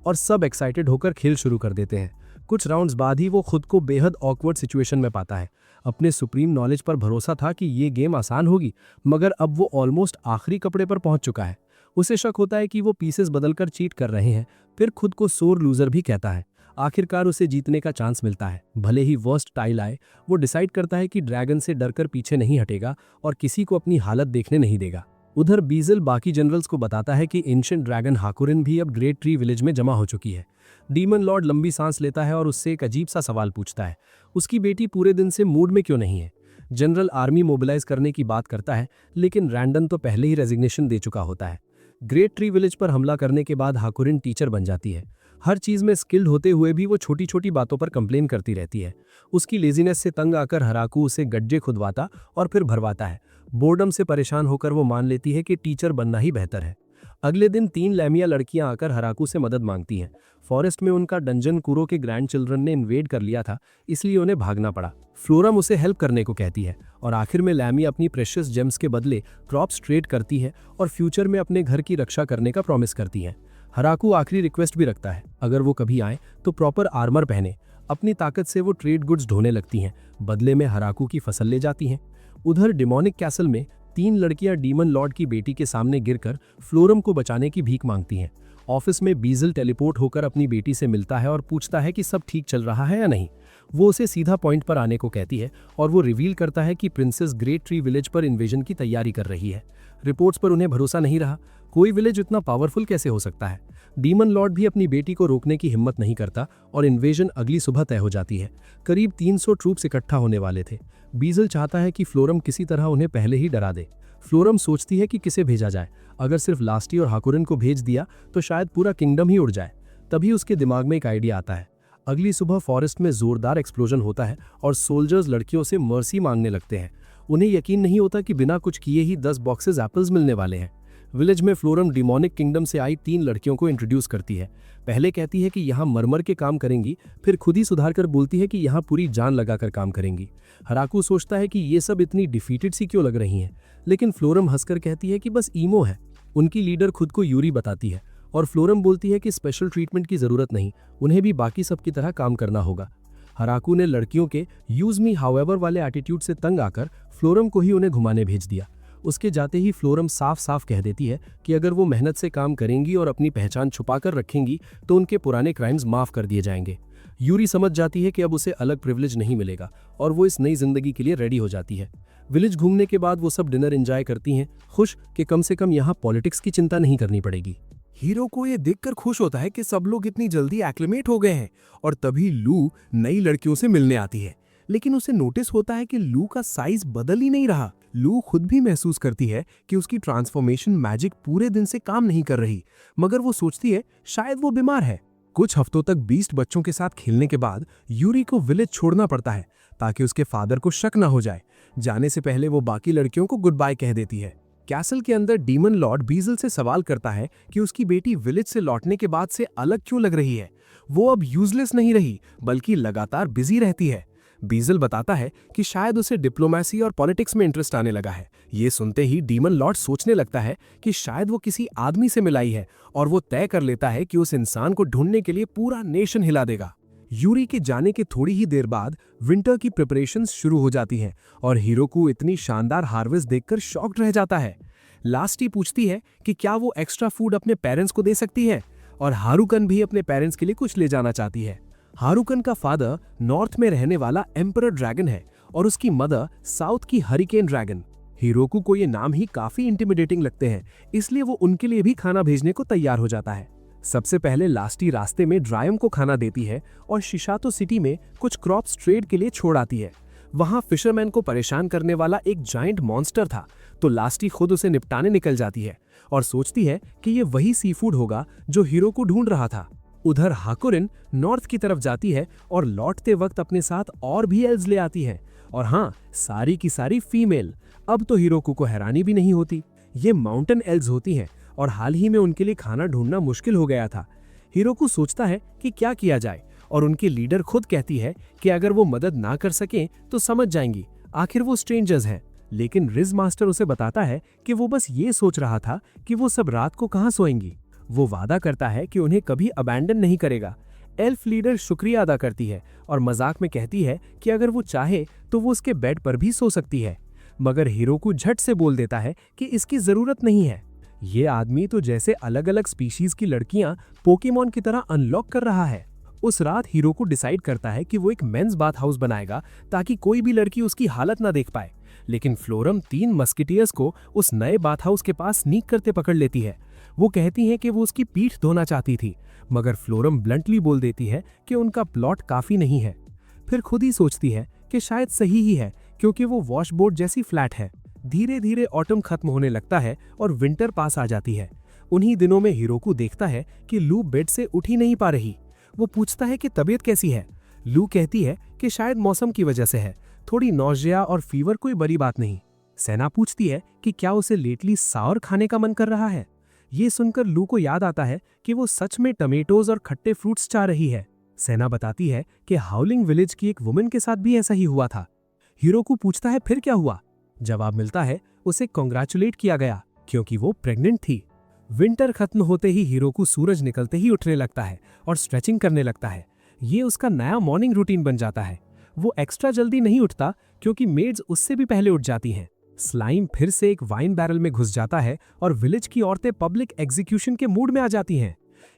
S2: और सब एक्साइटेड होकर खेल शुरू कर देते हैं। कुछ राउंड्स बाद ही वो खुद को बेहद ऑकवर्ड सिचुएशन में पाता है। अपने सुप्रीम नॉलेज पर भरोसा था कि ये गेम आसान होगी, मगर अब वो ऑलमोस्ट आखिरी कपड़े पर पहुंच चुका है। उसे शक होता है कि वो पीसेस बदलकर चीट कर रहे हैं, फिर खुद को सोर लूजर भी कहता है। आखिरकार उसे जीतने का चांस मिलता है, भले ही वर्स्ट टाइल आए। वो डिसाइड करता है कि ड्रैगन से डरकर पीछे नहीं हटेगा और किसी को अपनी हालत देखने नहीं देगा। उधर बीजल बाकी जनरल्स को बताता है कि एंशिएंट ड्रैगन हाकुरिन भी अब ग्रेट ट्री विलेज में जमा हो चुकी है। डीमन लॉर्ड लंबी सांस लेता है और उससे एक अजीब सा सवाल पूछता है, उसकी बेटी पूरे दिन से मूड में क्यों नहीं है। जनरल आर्मी मोबिलाइज करने की बात करता है, लेकिन रैंडन तो पहले ही रेजिग्नेशन दे चुका होता है। ग्रेट ट्री विलेज पर हमला करने के बाद हाकुरिन टीचर बन जाती है। हर चीज में स्किल्ड होते हुए भी वो छोटी छोटी बातों पर कंप्लेन करती रहती है। उसकी लेजीनेस से तंग आकर हराकू उसे गड्ढे खुदवाता और फिर भरवाता है। बोर्डम से परेशान होकर वो मान लेती है कि टीचर बनना ही बेहतर है। अगले दिन 3 लैमिया लड़कियां आकर हराकू से मदद मांगती हैं। फॉरेस्ट में उनका डंजन कुरो के ग्रैंड चिल्ड्रन ने इन्वेड कर लिया था, इसलिए उन्हें भागना पड़ा। फ्लोरम उसे हेल्प करने को कहती है और आखिर में लैमी अपनी प्रेशियस जेम्स के बदले क्रॉप्स ट्रेड करती है और फ्यूचर में अपने घर की रक्षा करने का प्रॉमिस करती है। हराकू आखिरी रिक्वेस्ट भी रखता है, अगर वो कभी आए तो प्रॉपर आर्मर पहने। अपनी ताकत से वो ट्रेड गुड्स ढोने लगती हैं, बदले में हराकू की फसल ले जाती हैं। उधर डिमोनिक कैसल में 3 लड़कियां डीमन लॉर्ड की बेटी के सामने गिरकर फ्लोरम को बचाने की भीख मांगती हैं। ऑफिस में बीजल टेलीपोर्ट होकर अपनी बेटी से मिलता है और पूछता है कि सब ठीक चल रहा है या नहीं। वो उसे सीधा पॉइंट पर आने को कहती है और वो रिवील करता है कि प्रिंसेस ग्रेट ट्री विलेज पर इन्वेजन की तैयारी कर रही है। रिपोर्ट्स पर उन्हें भरोसा नहीं रहा, कोई विलेज इतना पावरफुल कैसे हो सकता है। डीमन लॉर्ड भी अपनी बेटी को रोकने की हिम्मत नहीं करता और इन्वेजन अगली सुबह तय हो जाती है। करीब 300 ट्रूप्स इकट्ठा होने वाले थे। बीजल चाहता है कि फ्लोरम किसी तरह उन्हें पहले ही डरा दे। फ्लोरम सोचती है कि किसे भेजा जाए, अगर सिर्फ लास्टी और हाकुरिन को भेज दिया तो शायद पूरा किंगडम ही उड़ जाए। तभी उसके दिमाग में एक आइडिया आता है। अगली सुबह फॉरेस्ट में जोरदार एक्सप्लोजन होता है और सोल्जर्स लड़कियों से मर्सी मांगने लगते हैं। उन्हें यकीन नहीं होता कि बिना कुछ किए ही 10 बॉक्सेस एप्पल्स मिलने वाले हैं। विलेज में फ्लोरम डिमोनिक किंगडम से आई 3 लड़कियों को इंट्रोड्यूस करती है। पहले कहती है कि यहाँ मरमर के काम करेंगी, फिर खुद ही सुधार कर बोलती है कि यहाँ पूरी जान लगाकर काम करेंगी। हराकू सोचता है कि ये सब इतनी डिफीटेड सी क्यों लग रही हैं, लेकिन फ्लोरम हंसकर कहती है कि बस ईमो है। उनकी लीडर खुद को यूरी बताती है और फ्लोरम बोलती है कि स्पेशल ट्रीटमेंट की जरूरत नहीं, उन्हें भी बाकी सब की तरह काम करना होगा। हराकू ने लड़कियों के यूज मी हाउएवर वाले एटीट्यूड से तंग आकर फ्लोरम को ही उन्हें घुमाने भेज दिया।
S3: उसके जाते ही फ्लोरम साफ साफ कह देती है कि अगर वो मेहनत से काम करेंगी और अपनी पहचान छुपाकर रखेंगी तो उनके पुराने क्राइम्स माफ कर दिए जाएंगे। यूरी समझ जाती है कि अब उसे अलग प्रिविलेज नहीं मिलेगा और वो इस नई जिंदगी के लिए रेडी हो जाती है। विलेज घूमने के बाद वो सब डिनर एंजॉय करती हैं, खुश कि कम से कम यहाँ पॉलिटिक्स की चिंता नहीं करनी पड़ेगी।
S2: हीरो को ये देखकर खुश होता है कि सब लोग इतनी जल्दी एक्लिमेट हो गए हैं और तभी लू नई लड़कियों से मिलने आती है। लेकिन उसे नोटिस होता है कि लू का साइज बदल ही नहीं रहा। लू खुद भी महसूस करती है कि उसकी ट्रांसफॉर्मेशन मैजिक पूरे दिन से काम नहीं कर रही, मगर वो सोचती है शायद वो बीमार है। कुछ हफ्तों तक बीस्ट बच्चों के साथ खेलने के बाद यूरी को विलेज छोड़ना पड़ता है ताकि उसके फादर को शक न हो जाए। जाने से पहले वो बाकी लड़कियों को गुड बाय कह देती है। कैसल के अंदर डीमन लॉर्ड बीजल से सवाल करता है कि उसकी बेटी विलेज से लौटने के बाद से अलग क्यों लग रही है। वो अब यूजलेस नहीं रही बल्कि लगातार बिजी रहती है। बीजल बताता है कि शायद उसे डिप्लोमेसी और पॉलिटिक्स में इंटरेस्ट आने लगा है। ये सुनते ही डीमन लॉर्ड सोचने लगता है कि शायद वो किसी आदमी से मिलाई है और वो तय कर लेता है कि उस इंसान को ढूंढने के लिए पूरा नेशन हिला देगा। यूरी के जाने के थोड़ी ही देर बाद विंटर की प्रिपरेशंस शुरू हो जाती हैं और हीरो को इतनी शानदार हार्वेस्ट देखकर शॉक्ड रह जाता है। लास्टी पूछती है कि क्या वो एक्स्ट्रा फूड अपने पेरेंट्स को दे सकती है और हारुकन भी अपने पेरेंट्स के लिए कुछ ले जाना चाहती है। हारुकन का फादर नॉर्थ में रहने वाला एम्परर ड्रैगन है और उसकी मदर साउथ की हरिकेन ड्रैगन। हिरोकू को ये नाम ही काफी इंटिमिडेटिंग लगते हैं, इसलिए वो उनके लिए भी खाना भेजने को तैयार हो जाता है। सबसे पहले लास्टी रास्ते में ड्रायम को खाना देती है और शिशातो सिटी में कुछ क्रॉप्स ट्रेड के लिए छोड़ आती है। वहां फिशरमैन को परेशान करने वाला एक जायंट मॉन्स्टर था, तो लास्टी खुद उसे निपटाने निकल जाती है और सोचती है कि ये वही सी फूड होगा जो हीरो को ढूंढ रहा था। उधर हाकुरिन नॉर्थ की तरफ जाती है और लौटते वक्त अपने साथ और भी एल्स ले आती है, और हाँ, सारी की सारी फीमेल। अब तो हिरोकू को हैरानी भी नहीं होती, ये माउंटेन एल्स होती हैं और हाल ही में उनके लिए खाना ढूंढना मुश्किल हो गया था। हिरोकू सोचता है कि क्या किया जाए और उनकी लीडर खुद कहती है कि अगर वो मदद ना कर सकें तो समझ जाएंगी, आखिर वो स्ट्रेंजर्स हैं। लेकिन रिज मास्टर उसे बताता है कि वो बस ये सोच रहा था कि वो सब रात को कहाँ सोएंगी। वो वादा करता है कि उन्हें कभी अबैंडन नहीं करेगा। एल्फ लीडर शुक्रिया अदा करती है और मजाक में कहती है कि अगर वो चाहे तो वो उसके बेड पर भी सो सकती है, मगर हिरोकू झट से बोल देता है कि इसकी जरूरत नहीं है। ये आदमी तो जैसे अलग अलग स्पीशीज की लड़कियां पोकेमॉन की तरह अनलॉक कर रहा है। उस रात हिरोकू डिसाइड करता है कि वो एक मेंस बाथ हाउस बनाएगा ताकि कोई भी लड़की उसकी हालत ना देख पाए। लेकिन फ्लोरम 3 मस्किटियर्स को उस नए बाथ हाउस के पास स्नीक करते पकड़ लेती है। वो कहती हैं कि वो उसकी पीठ धोना चाहती थी, मगर फ्लोरम ब्लंटली बोल देती है कि उनका प्लॉट काफी नहीं है। फिर खुद ही सोचती है कि शायद सही ही है, क्योंकि वो वॉशबोर्ड जैसी फ्लैट है। धीरे धीरे ऑटम खत्म होने लगता है और विंटर पास आ जाती है। उन्हीं दिनों में हिरोकू देखता है कि लू बेड से उठ ही नहीं पा रही। वो पूछता है कि तबीयत कैसी है। लू कहती है कि शायद मौसम की वजह से है, थोड़ी नौजिया और फीवर, कोई बड़ी बात नहीं। सेना पूछती है कि क्या उसे लेटली सावर खाने का मन कर रहा है। ये सुनकर लू को याद आता है कि वो सच में टमेटोज और खट्टे फ्रूट्स चाह रही है। सेना बताती है कि हाउलिंग विलेज की एक वुमेन के साथ भी ऐसा ही हुआ था। हिरोकू पूछता है फिर क्या हुआ। जवाब मिलता है उसे कांग्रेचुलेट किया गया क्योंकि वो प्रेग्नेंट थी। विंटर खत्म होते ही हिरोकू सूरज निकलते ही उठने लगता है और स्ट्रेचिंग करने लगता है। ये उसका नया मॉर्निंग रूटीन बन जाता है। वो एक्स्ट्रा जल्दी नहीं उठता क्योंकि मेड्स उससे भी पहले उठ जाती हैं। स्लाइम फिर से एक वाइन बैरल में घुस जाता है और विलेज की औरतें पब्लिक एग्जीक्यूशन के मूड में आ जाती हैं।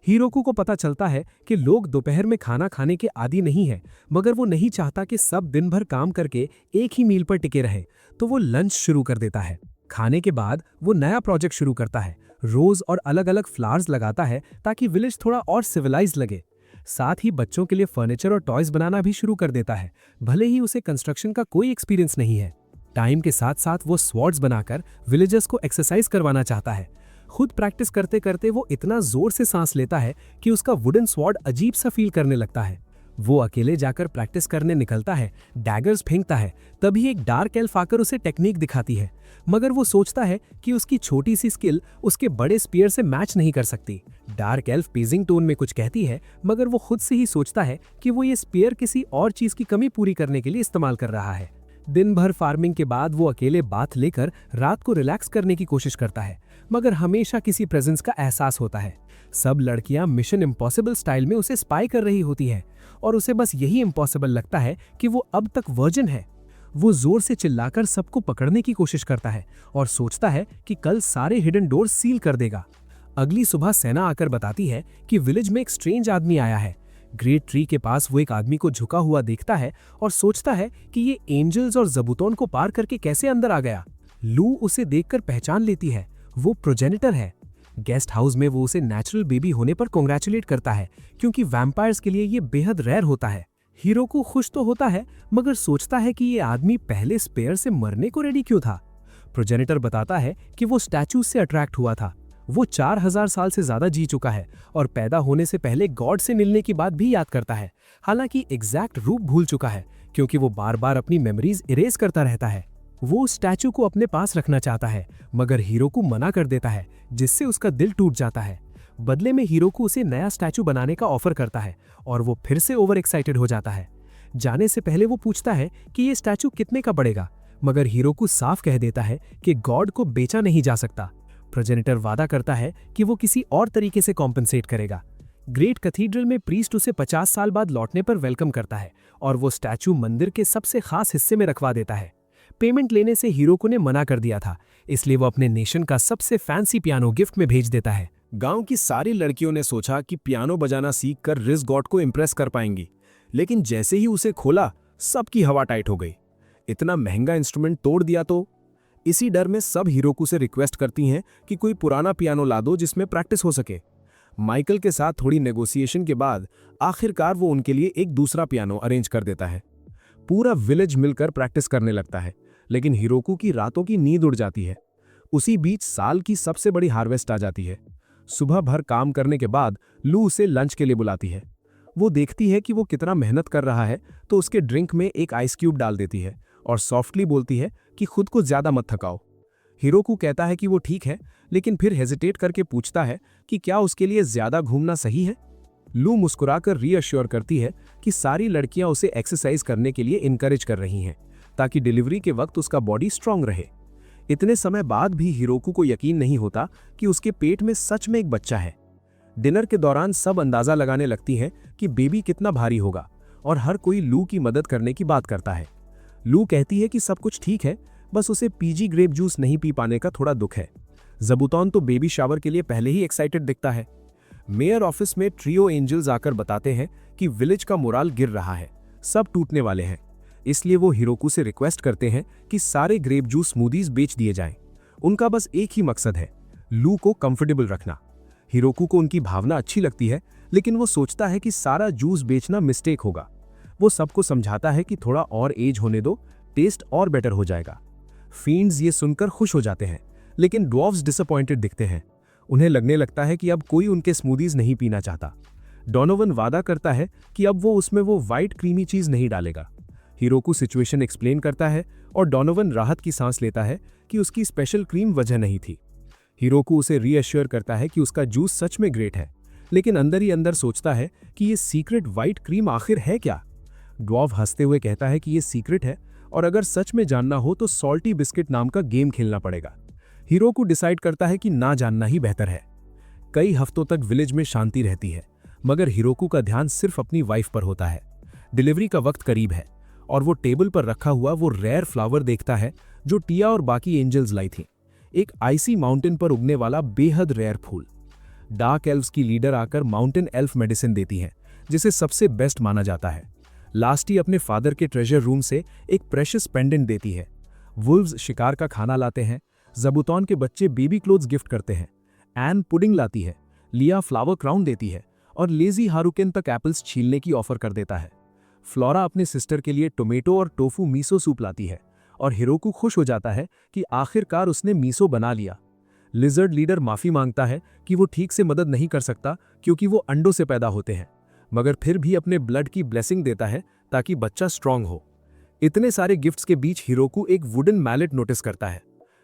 S2: हिरोकू को पता चलता है कि लोग दोपहर में खाना खाने के आदी नहीं है, मगर वो नहीं चाहता कि सब दिन भर काम करके एक ही मील पर टिके रहे, तो वो लंच शुरू कर देता है। खाने के बाद वो नया प्रोजेक्ट शुरू करता है। रोज और अलग अलग फ्लावर्स लगाता है ताकि विलेज थोड़ा और सिविलाइज्ड लगे। साथ ही बच्चों के लिए फर्नीचर और टॉयज बनाना भी शुरू कर देता है, भले ही उसे कंस्ट्रक्शन का कोई एक्सपीरियंस नहीं है। टाइम के साथ साथ वो स्वॉर्ड्स बनाकर विलेजर्स को एक्सरसाइज करवाना चाहता है। खुद प्रैक्टिस करते करते वो इतना जोर से सांस लेता है कि उसका वुडन स्वॉर्ड अजीब सा फील करने लगता है। वो अकेले जाकर प्रैक्टिस करने निकलता है, डैगर्स फेंकता है। तभी एक डार्क एल्फ आकर उसे टेक्निक दिखाती है, मगर वो सोचता है कि उसकी छोटी सी स्किल उसके बड़े स्पीयर से मैच नहीं कर सकती। डार्क एल्फ पेजिंग टोन में कुछ कहती है, मगर वो खुद से ही सोचता है कि वो ये स्पीयर किसी और चीज की कमी पूरी करने के लिए इस्तेमाल कर रहा है। दिन भर फार्मिंग के बाद वो अकेले बाथ लेकर रात को रिलैक्स करने की कोशिश करता है, मगर हमेशा किसी प्रेजेंस का एहसास होता है। सब लड़कियां मिशन इम्पॉसिबल स्टाइल में उसे स्पाई कर रही होती है और उसे बस यही इम्पॉसिबल लगता है कि वो अब तक वर्जिन है। वो जोर से चिल्लाकर सबको पकड़ने की कोशिश करता है और सोचता है कि कल सारे हिडन डोर सील कर देगा। अगली सुबह सेना आकर बताती है कि विलेज में एक स्ट्रेंज आदमी आया है। ग्रेट ट्री के पास वो एक आदमी को झुका हुआ देखता है और सोचता है कि ये एंजल्स और जबूतोन को पार करके कैसे अंदर आ गया। लू उसे देखकर पहचान लेती है, वो प्रोजेनिटर है। गेस्ट हाउस में वो उसे नेचुरल बेबी होने पर कांग्रेचुलेट करता है, क्योंकि वैम्पायर्स के लिए ये बेहद रेयर होता है। हिरोकू खुश तो होता है, मगर सोचता है कि ये आदमी पहले स्पेयर से मरने को रेडी क्यों था। प्रोजेनिटर बताता है कि वो स्टैचू से अट्रैक्ट हुआ था। वो 4000 साल से ज्यादा जी चुका है और पैदा होने से पहले गॉड से मिलने की बात भी याद करता है। हालांकि एग्जैक्ट रूप भूल चुका है, क्योंकि वो बार बार अपनी मेमोरीज इरेज करता रहता है। वो स्टैचू को अपने पास रखना चाहता है, मगर हिरोकू मना कर देता है, जिससे उसका दिल टूट जाता है। बदले में हिरोकू उसे नया स्टैचू बनाने का ऑफर करता है और वो फिर से ओवर एक्साइटेड हो जाता है। जाने से पहले वो पूछता है कि ये स्टैचू कितने का पड़ेगा, मगर हिरोकू साफ कह देता है कि गॉड को बेचा नहीं जा सकता। प्रोजेनिटर वादा करता है कि वो किसी और तरीके से कॉम्पनसेट करेगा। ग्रेट कैथीड्रल में प्रीस्ट उसे 50 साल बाद लौटने पर वेलकम करता है और वो स्टैचू मंदिर के सबसे खास हिस्से में रखवा देता है। पेमेंट लेने से हिरोकू ने मना कर दिया था, इसलिए वो अपने नेशन का सबसे फैंसी पियानो गिफ्ट में भेज देता है।
S4: गांव की सारी लड़कियों ने सोचा कि पियानो बजाना सीखकर रिस गॉड को इम्प्रेस कर पाएंगी, लेकिन जैसे ही उसे खोला सबकी हवा टाइट हो गई। इतना महंगा इंस्ट्रूमेंट तोड़ दिया तो। इसी डर में सब हिरोकू से रिक्वेस्ट करती हैं कि कोई पुराना पियानो ला दो जिसमें प्रैक्टिस हो सके। माइकल के साथ थोड़ी नेगोशिएशन के बाद आखिरकार वो उनके लिए एक दूसरा पियानो अरेंज कर देता है। पूरा विलेज मिलकर प्रैक्टिस करने लगता है, लेकिन हिरोकू की रातों की नींद उड़ जाती है। उसी बीच साल की सबसे बड़ी हार्वेस्ट आ जाती है। सुबह भर काम करने के बाद लू उसे लंच के लिए बुलाती है। वो देखती है कि वो कितना मेहनत कर रहा है, तो उसके ड्रिंक में एक आइस क्यूब डाल देती है और सॉफ्टली बोलती है कि खुद को ज्यादा मत थकाओ। हिरोकू कहता है कि वो ठीक है, लेकिन फिर हेजिटेट करके पूछता है कि क्या उसके लिए ज्यादा घूमना सही है। लू मुस्कुराकर रीअश्योर करती है कि सारी लड़कियां उसे एक्सरसाइज करने के लिए इनकरेज कर रही हैं, ताकि डिलीवरी के वक्त उसका बॉडी स्ट्रांग रहे। इतने समय बाद भी हिरोकू को यकीन नहीं होता कि उसके पेट में सच में एक बच्चा है। डिनर के दौरान सब अंदाजा लगाने लगती हैं कि बेबी कितना भारी होगा और हर कोई लू की मदद करने की बात करता है। लू कहती है कि सब कुछ ठीक है, बस उसे पीजी ग्रेप जूस नहीं पी पाने का थोड़ा दुख है। जबूतौन तो बेबी शावर के लिए पहले ही एक्साइटेड दिखता है। मेयर ऑफिस में ट्रियो एंजल्स आकर बताते हैं कि विलेज का मोराल गिर रहा है, सब टूटने वाले हैं। इसलिए वो हिरोकू से रिक्वेस्ट करते हैं कि सारे ग्रेप जूस स्मूदीज बेच दिए जाएं। उनका बस एक ही मकसद है, लू को कंफर्टेबल रखना। हिरोकू को उनकी भावना अच्छी लगती है, लेकिन वो सोचता है कि सारा जूस बेचना मिस्टेक होगा। वो सबको समझाता है कि थोड़ा और एज होने दो, टेस्ट और बेटर हो जाएगा। फींड्स ये सुनकर खुश हो जाते हैं, लेकिन ड्वार्फ्स डिसअपॉइंटेड दिखते हैं। उन्हें लगने लगता है कि अब कोई उनके स्मूदीज नहीं पीना चाहता। डोनोवन वादा करता है कि अब वो उसमें वो वाइट क्रीमी चीज नहीं डालेगा। हिरोकू सिचुएशन एक्सप्लेन करता है और डोनोवन राहत की सांस लेता है कि उसकी स्पेशल क्रीम वजह नहीं थी। हिरोकू उसे रीअश्योर करता है कि उसका जूस सच में ग्रेट है, लेकिन अंदर ही अंदर सोचता है कि ये सीक्रेट वाइट क्रीम आखिर है क्या। ड्वार्फ हंसते हुए कहता है कि ये सीक्रेट है और अगर सच में जानना हो तो सॉल्टी बिस्किट नाम का गेम खेलना पड़ेगा। हिरोकू डिसाइड करता है कि ना जानना ही बेहतर है। कई हफ्तों तक विलेज में शांति रहती है, मगर हिरोकू का ध्यान सिर्फ अपनी वाइफ पर होता है। डिलीवरी का वक्त करीब है और वो टेबल पर रखा हुआ वो रेयर फ्लावर देखता है जो टिया और बाकी एंजल्स लाई थी। एक आइसी माउंटेन पर उगने वाला बेहद रेयर फूल। डार्क एल्व्स की लीडर आकर माउंटेन एल्फ मेडिसिन देती है, जिसे सबसे बेस्ट माना जाता है। लास्टी अपने फादर के ट्रेजर रूम से एक प्रेशियस पेंडेंट देती है। वुल्व्स शिकार का खाना लाते हैं। जबूतौन के बच्चे बेबी क्लोथ्स गिफ्ट करते हैं। एन पुडिंग लाती है। लिया फ्लावर क्राउन देती है और लेजी हारुकेन तक एप्पल्स छीलने की ऑफर कर देता है। फ्लोरा अपने सिस्टर के लिए टोमेटो और टोफू मीसो सूप लाती है और हिरोकू खुश हो जाता है कि आखिरकार उसने मीसो बना लिया। लिजर्ड लीडर माफी मांगता है कि वो ठीक से मदद नहीं कर सकता क्योंकि वो अंडों से पैदा होते हैं, मगर फिर भी अपने ब्लड की ब्लेसिंग देता है ताकि बच्चा स्ट्रांग हो। इतने सारे गिफ्ट्स के बीच हिरोकू एक वुडन मैलेट नोटिस करता है।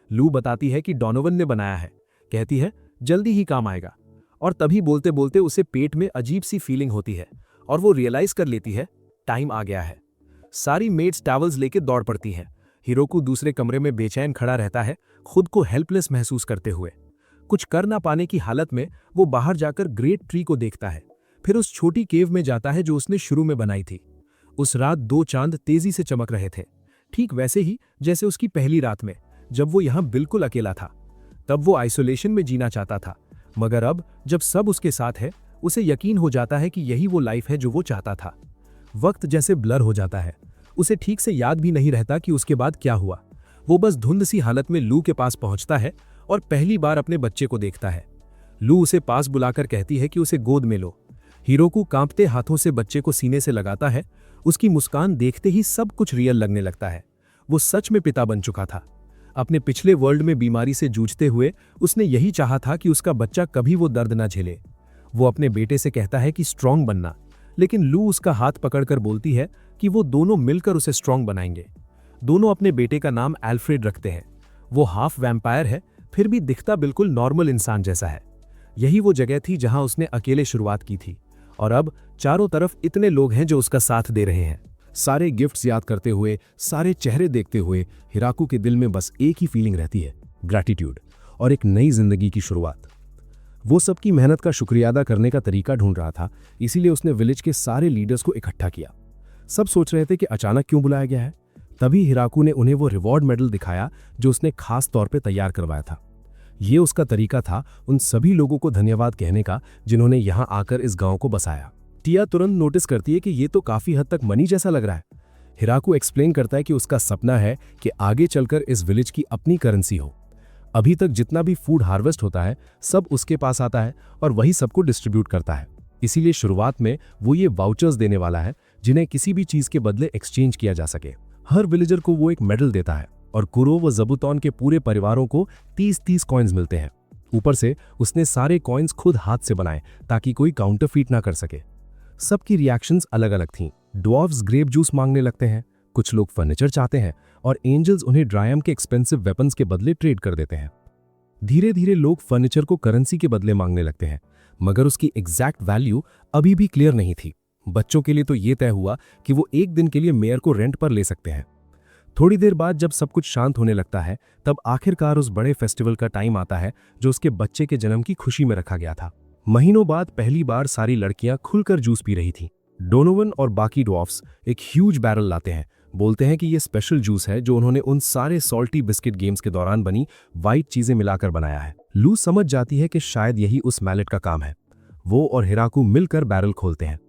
S4: लू बताती है कि डोनोवन ने बनाया है, कहती है जल्दी ही काम आएगा, और तभी बोलते बोलते उसे पेट में अजीब सी फीलिंग होती है और वो रियलाइज कर लेती है टाइम आ गया है। सारी मेड्स टॉवल्स लेके दौड़ पड़ती हैं। हिरोकू दूसरे कमरे में बेचैन खड़ा रहता है, खुद को हेल्पलेस महसूस करते हुए। कुछ कर ना पाने की हालत में वो बाहर जाकर ग्रेट ट्री को देखता है, फिर उस छोटी केव में जाता है जो उसने शुरू में बनाई थी। उस रात 2 चांद तेजी से चमक रहे थे।
S2: ठीक वैसे ही जैसे उसकी पहली रात में, जब वो यहाँ बिल्कुल अकेला था। तब वो आइसोलेशन में जीना चाहता था, मगर अब जब सब उसके साथ है, उसे यकीन हो जाता है कि यही वो लाइफ है जो वो चाहता था। वक्त जैसे ब्लर हो जाता है, उसे ठीक से याद भी नहीं रहता कि उसके बाद क्या हुआ। वो बस धुंध सी हालत में लू के पास पहुंचता है और पहली बार अपने बच्चे को देखता है। लू उसे पास बुलाकर कहती है कि उसे गोद में लो। हिरोकू कांपते हाथों से बच्चे को सीने से लगाता है। उसकी मुस्कान देखते ही सब कुछ रियल लगने लगता है। वो सच में पिता बन चुका था। अपने पिछले वर्ल्ड में बीमारी से जूझते हुए उसने यही चाहा था कि उसका बच्चा कभी वो दर्द ना झेले। वो अपने बेटे से कहता है कि स्ट्रांग बनना, लेकिन लू उसका हाथ पकड़कर बोलती है कि वो दोनों मिलकर उसे स्ट्रांग बनाएंगे। दोनों अपने बेटे का नाम एल्फ्रेड रखते हैं। वो हाफ वैम्पायर है, फिर भी दिखता बिल्कुल नॉर्मल इंसान जैसा है। यही वो जगह थी जहां उसने अकेले शुरुआत की थी, और अब चारों तरफ इतने लोग हैं जो उसका साथ दे रहे हैं।
S3: सारे गिफ्ट्स याद करते हुए, सारे चेहरे देखते हुए हिराकू के दिल में बस एक ही फीलिंग रहती है, ग्रैटिट्यूड और एक नई जिंदगी की शुरुआत। वो सबकी मेहनत का शुक्रिया अदा करने का तरीका ढूंढ रहा था, इसीलिए उसने विलेज के सारे लीडर्स को इकट्ठा किया। सब सोच रहे थे कि अचानक क्यों बुलाया गया है। तभी हिराकू ने उन्हें वो रिवॉर्ड मेडल दिखाया जो उसने खास तौर पे तैयार करवाया था। ये उसका तरीका था उन सभी लोगों को धन्यवाद कहने का जिन्होंने यहां आकर इस गांव को बसाया। टिया तुरंत नोटिस करती है कि ये तो काफी हद तक मनी जैसा लग रहा है। हिराकू एक्सप्लेन करता है कि उसका सपना है कि आगे चलकर इस विलेज की अपनी करेंसी हो। अभी तक जितना भी फूड हार्वेस्ट होता है सब उसके पास आता है और वही सबको डिस्ट्रीब्यूट करता है। इसीलिए शुरुआत में वो ये वाउचर्स देने वाला है जिन्हें किसी भी चीज के बदले एक्सचेंज किया जा सके। हर विलेजर को वो एक मेडल देता है और कुरो व जबूतौन के पूरे परिवारों को 30-30 कॉइन्स मिलते हैं। ऊपर से उसने सारे कॉइन्स खुद हाथ से बनाए ताकि कोई काउंटरफीट ना कर सके। सबकी रिएक्शंस अलग अलग थीं। ड्वार्फ्स ग्रेप जूस मांगने लगते हैं, कुछ लोग फर्नीचर चाहते हैं और एंजल्स उन्हें ड्रायम के एक्सपेंसिव वेपन्स के बदले ट्रेड कर देते हैं। धीरे धीरे लोग फर्नीचर को करेंसी के बदले मांगने लगते हैं, मगर उसकी एग्जैक्ट वैल्यू अभी भी क्लियर नहीं थी। बच्चों के लिए तो ये तय हुआ कि वो एक दिन के लिए मेयर को रेंट पर ले सकते हैं। थोड़ी देर बाद जब सब कुछ शांत होने लगता है तब आखिरकार उस बड़े फेस्टिवल का टाइम आता है जो उसके बच्चे के जन्म की खुशी में रखा गया था। महीनों बाद पहली बार सारी लड़कियां खुलकर जूस पी रही थी। डोनोवन और बाकी ड्वार्फ्स एक ह्यूज बैरल लाते हैं, बोलते हैं कि ये स्पेशल जूस है जो उन्होंने उन सारे सॉल्टी बिस्किट गेम्स के दौरान बनी वाइट चीजें मिलाकर बनाया है। लू समझ जाती है कि शायद यही उस मैलेट का काम है। वो और हिराकू मिलकर बैरल खोलते हैं।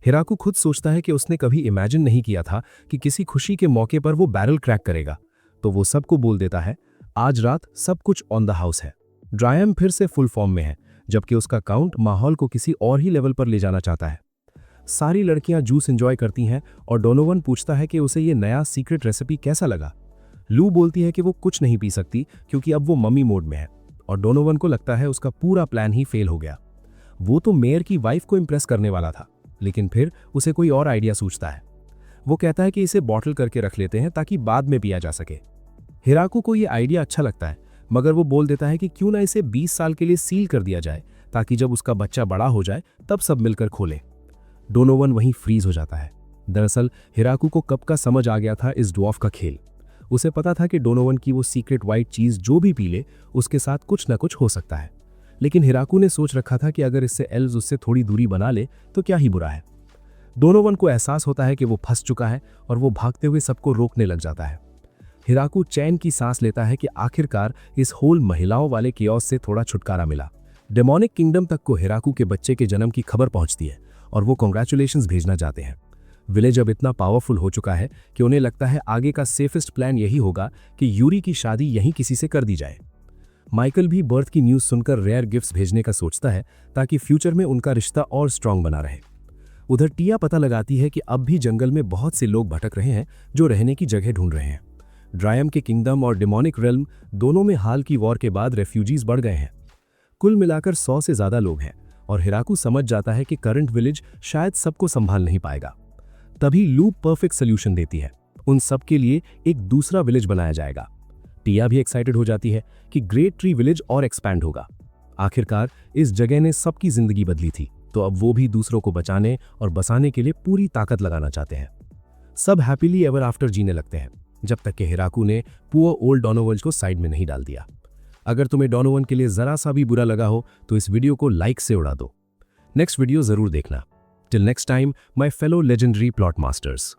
S3: हिराकू खुद सोचता है कि उसने कभी इमेजिन नहीं किया था कि किसी खुशी के मौके पर वो बैरल क्रैक करेगा, तो वो सबको बोल देता है आज रात सब कुछ ऑन द हाउस है। ड्रायम फिर से फुल फॉर्म में है, जबकि उसका काउंट माहौल को किसी और ही लेवल पर ले जाना चाहता है। सारी लड़कियां जूस एंजॉय करती हैं और डोनोवन पूछता है कि उसे ये नया सीक्रेट रेसिपी कैसा लगा। लू बोलती है कि वो कुछ नहीं पी सकती क्योंकि अब वो मम्मी मोड में है, और डोनोवन को लगता है उसका पूरा प्लान ही फेल हो गया। वो तो मेयर की वाइफ को इम्प्रेस करने वाला था, लेकिन फिर उसे कोई और आइडिया सूझता है। वो कहता है कि इसे बॉटल करके रख लेते हैं ताकि बाद में पिया जा सके। हिराकू को ये आइडिया अच्छा लगता है, मगर वो बोल देता है कि क्यों ना इसे 20 साल के लिए सील कर दिया जाए ताकि जब उसका बच्चा बड़ा हो जाए तब सब मिलकर खोले। डोनोवन वहीं फ्रीज हो जाता है। दरअसल हिराकू को कब का समझ आ गया था इस ड्वार्फ का खेल। उसे पता था कि डोनोवन की वो सीक्रेट वाइट चीज जो भी पी ले उसके साथ कुछ ना कुछ हो सकता है, लेकिन हिराकू ने सोच रखा था कि अगर इससे एल्व्स उससे थोड़ी दूरी बना ले तो क्या ही बुरा है। डोनोवन को एहसास होता है कि वो फंस चुका है और वो भागते हुए सबको रोकने लग जाता है। हिराकू चैन की सांस लेता है कि आखिरकार इस होल महिलाओं वाले कियोस से थोड़ा छुटकारा मिला। डेमोनिक किंगडम तक को हिराकू के बच्चे के जन्म की खबर पहुंचती है और वो कांग्रेचुलेशंस भेजना चाहते हैं। विलेज अब इतना पावरफुल हो चुका है कि उन्हें लगता है आगे का सेफेस्ट प्लान यही होगा कि यूरी की शादी यहीं किसी से कर दी जाए। माइकल भी बर्थ की न्यूज़ सुनकर रेयर गिफ्ट्स भेजने का सोचता है ताकि फ्यूचर में उनका रिश्ता और स्ट्रांग बना रहे। उधर टिया पता लगाती है कि अब भी जंगल में बहुत से लोग भटक रहे हैं जो रहने की जगह ढूंढ रहे हैं। ड्रायम के किंगडम और डेमोनिक रेल्म दोनों में हाल की वॉर के बाद रेफ्यूजीज बढ़ गए हैं। कुल मिलाकर 100 से ज्यादा लोग हैं और हिराकू समझ जाता है कि करंट विलेज शायद सबको संभाल नहीं पाएगा। तभी लू परफेक्ट सोल्यूशन देती है। उन सब के लिए एक दूसरा विलेज बनाया जाएगा। टिया भी एक्साइटेड हो जाती है कि ग्रेट ट्री विलेज और एक्सपैंड होगा। आखिरकार इस जगह ने सबकी जिंदगी बदली थी, तो अब वो भी दूसरों को बचाने और बसाने के लिए पूरी ताकत लगाना चाहते हैं। सब हैप्पीली एवर आफ्टर जीने लगते हैं, जब तक कि हिराकू ने पुअर ओल्ड डोनोवन को साइड में नहीं डाल दिया। अगर तुम्हें डोनोवन के लिए जरा सा भी बुरा लगा हो तो इस वीडियो को लाइक से उड़ा दो। नेक्स्ट वीडियो जरूर देखना। Till next time my fellow legendary plot masters.